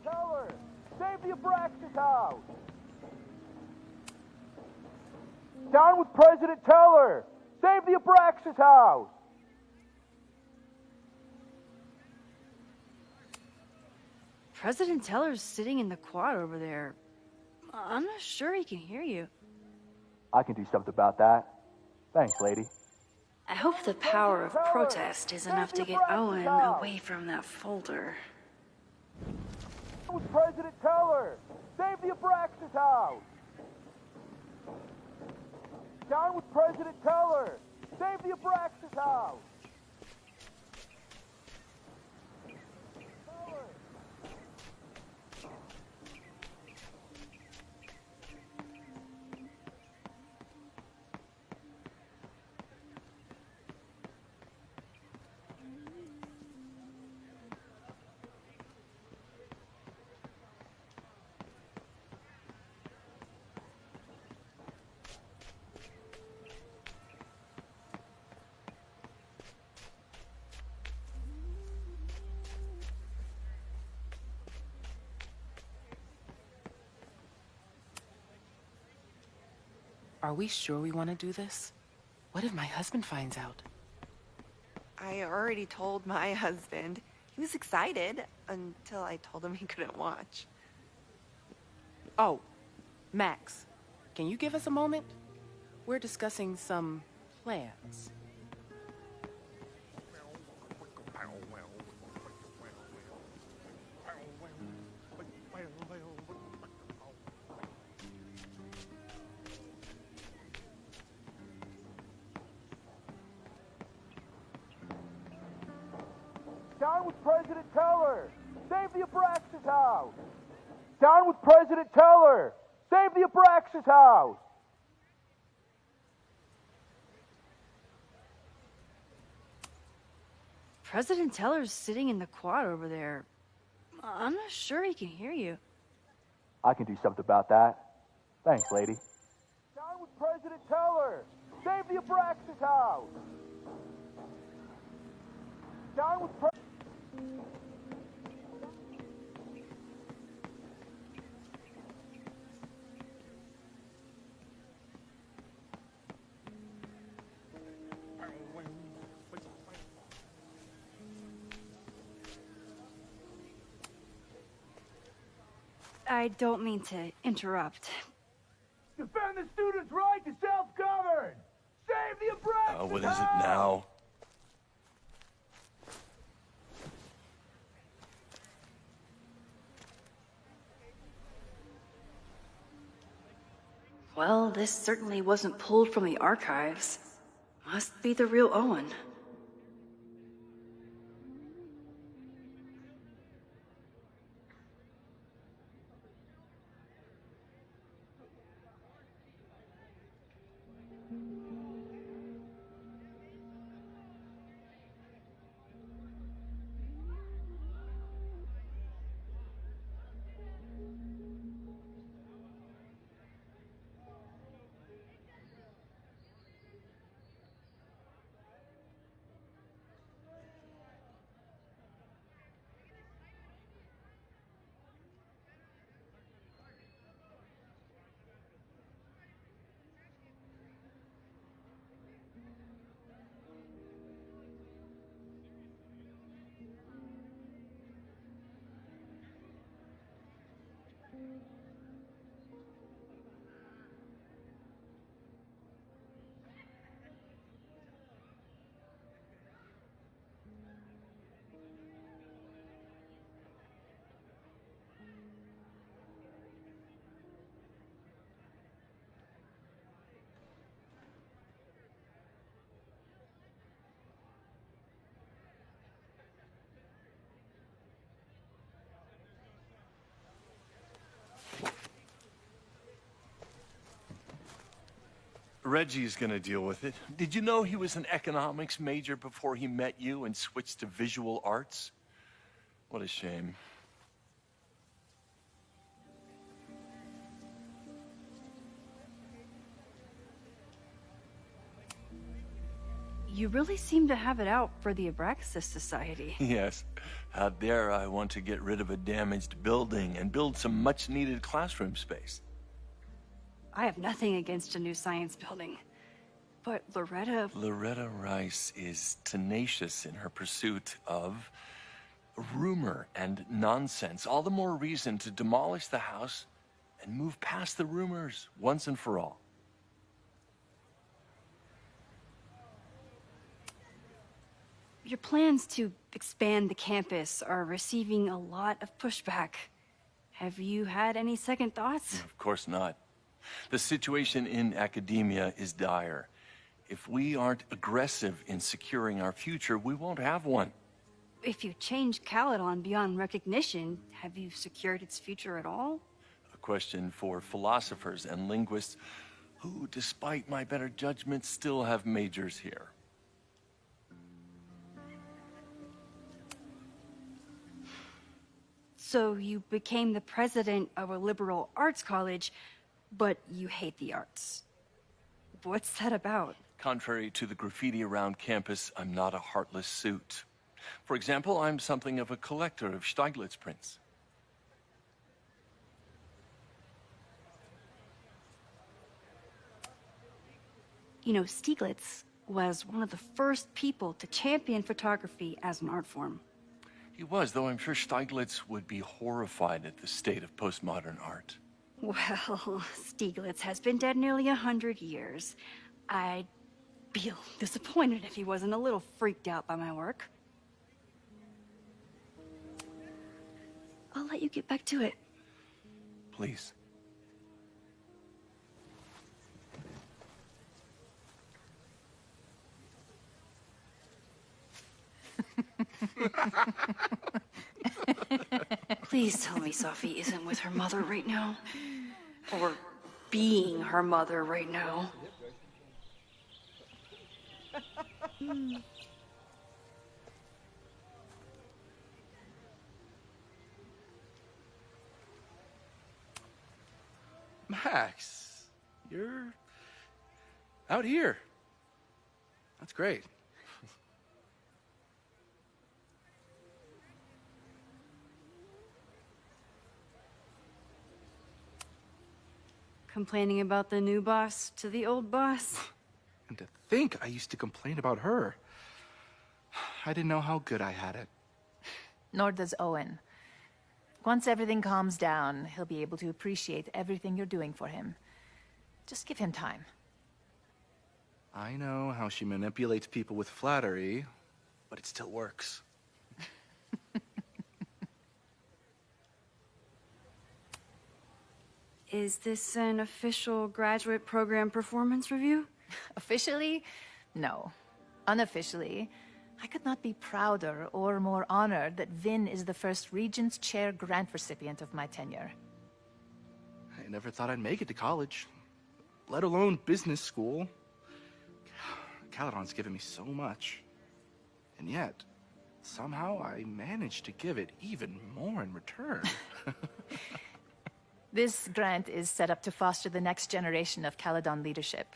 Teller, save the Abraxas house! Down with President Teller! Save the Abraxas house! President Teller's sitting in the quad over there. I'm not sure he can hear you. I can do something about that. Thanks, lady. I hope the power of protest is enough to get Owen away from that folder. Down with President Teller! Save the Abraxas house! Down with President Teller! Save the Abraxas house! Are we sure we want to do this? What if my husband finds out? I already told my husband. He was excited until I told him he couldn't watch. Oh, Max, can you give us a moment? We're discussing some plans. Down with President Teller! Save the Abraxas house! Down with President Teller! Save the Abraxas house! President Teller's sitting in the quad over there. I'm not sure he can hear you. I can do something about that. Thanks, lady. Down with President Teller! Save the Abraxas house! Down with I don't mean to interrupt. Defend the students' right to self-govern! Save the Abraxas What is it now? Well, this certainly wasn't pulled from the archives. Must be the real Owen. Reggie's gonna deal with it. Did you know he was an economics major before he met you and switched to visual arts? What a shame. You really seem to have it out for the Abraxas Society. Yes. Out there, I want to get rid of a damaged building and build some much-needed classroom space. I have nothing against a new science building. But Loretta Rice is tenacious in her pursuit of rumor and nonsense. All the more reason to demolish the house and move past the rumors once and for all. Your plans to expand the campus are receiving a lot of pushback. Have you had any second thoughts? Of course not. The situation in academia is dire. If we aren't aggressive in securing our future, we won't have one. If you change Caledon beyond recognition, have you secured its future at all? A question for philosophers and linguists who, despite my better judgment, still have majors here. So you became the president of a liberal arts college, but you hate the arts. What's that about? Contrary to the graffiti around campus, I'm not a heartless suit. For example, I'm something of a collector of Stieglitz prints. You know, Stieglitz was one of the first people to champion photography as an art form. He was, though I'm sure Stieglitz would be horrified at the state of postmodern art. Well, Stieglitz has been dead nearly 100 years. I'd feel disappointed if he wasn't a little freaked out by my work. I'll let you get back to it. Please. Please tell me Sophie isn't with her mother right now. Or being her mother right now. Max, you're out here. That's great. Complaining about the new boss to the old boss? And to think I used to complain about her. I didn't know how good I had it. Nor does Owen. Once everything calms down, he'll be able to appreciate everything you're doing for him. Just give him time. I know how she manipulates people with flattery, but it still works. Is this an official graduate program performance review? Officially? No. Unofficially, I could not be prouder or more honored that Vin is the first Regent's Chair grant recipient of my tenure. I never thought I'd make it to college, let alone business school. Caledon's given me so much. And yet, somehow I managed to give it even more in return. This grant is set up to foster the next generation of Caledon leadership.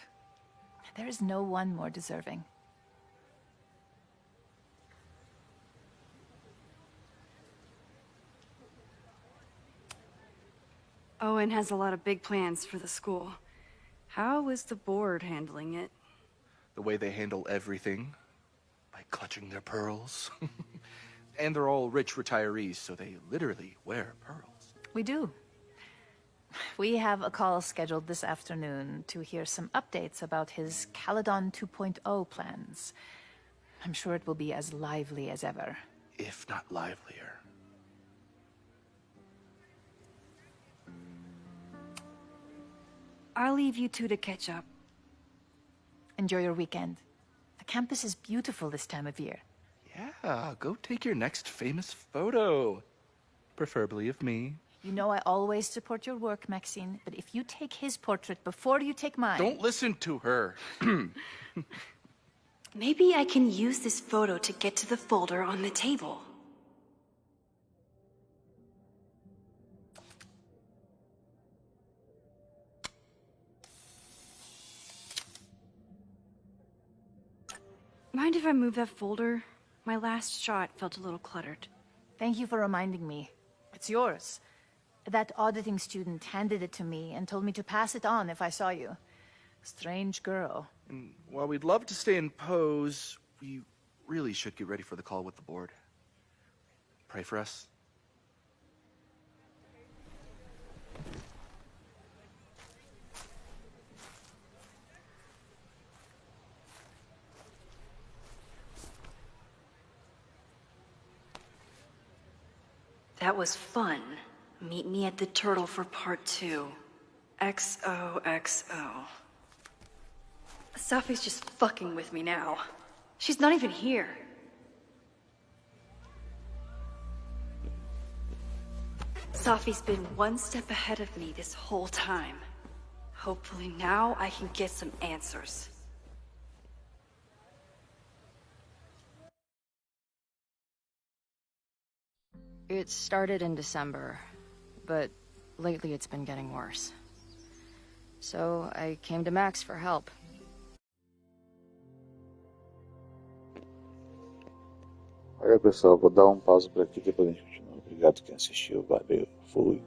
There is no one more deserving. Owen has a lot of big plans for the school. How is the board handling it? The way they handle everything, by clutching their pearls. And they're all rich retirees, so they literally wear pearls. We do. We have a call scheduled this afternoon to hear some updates about his Caledon 2.0 plans. I'm sure it will be as lively as ever. If not livelier. I'll leave you two to catch up. Enjoy your weekend. The campus is beautiful this time of year. Yeah, go take your next famous photo. Preferably of me. You know I always support your work, Maxine, but if you take his portrait before you take mine... Don't listen to her. Maybe I can use this photo to get to the folder on the table. Mind if I move that folder? My last shot felt a little cluttered. Thank you for reminding me. It's yours. That auditing student handed it to me and told me to pass it on if I saw you. Strange girl. And while we'd love to stay in pose, we really should get ready for the call with the board. Pray for us. That was fun. Meet me at the Turtle for part 2. XOXO. Safi's just fucking with me now. She's not even here. Safi's been one step ahead of me this whole time. Hopefully now I can get some answers. It started in December, but lately it's been getting worse. So I came to Max for help. Olha pessoal, vou dar um pause por aqui, depois a gente continua. Obrigado quem assistiu, valeu, fui.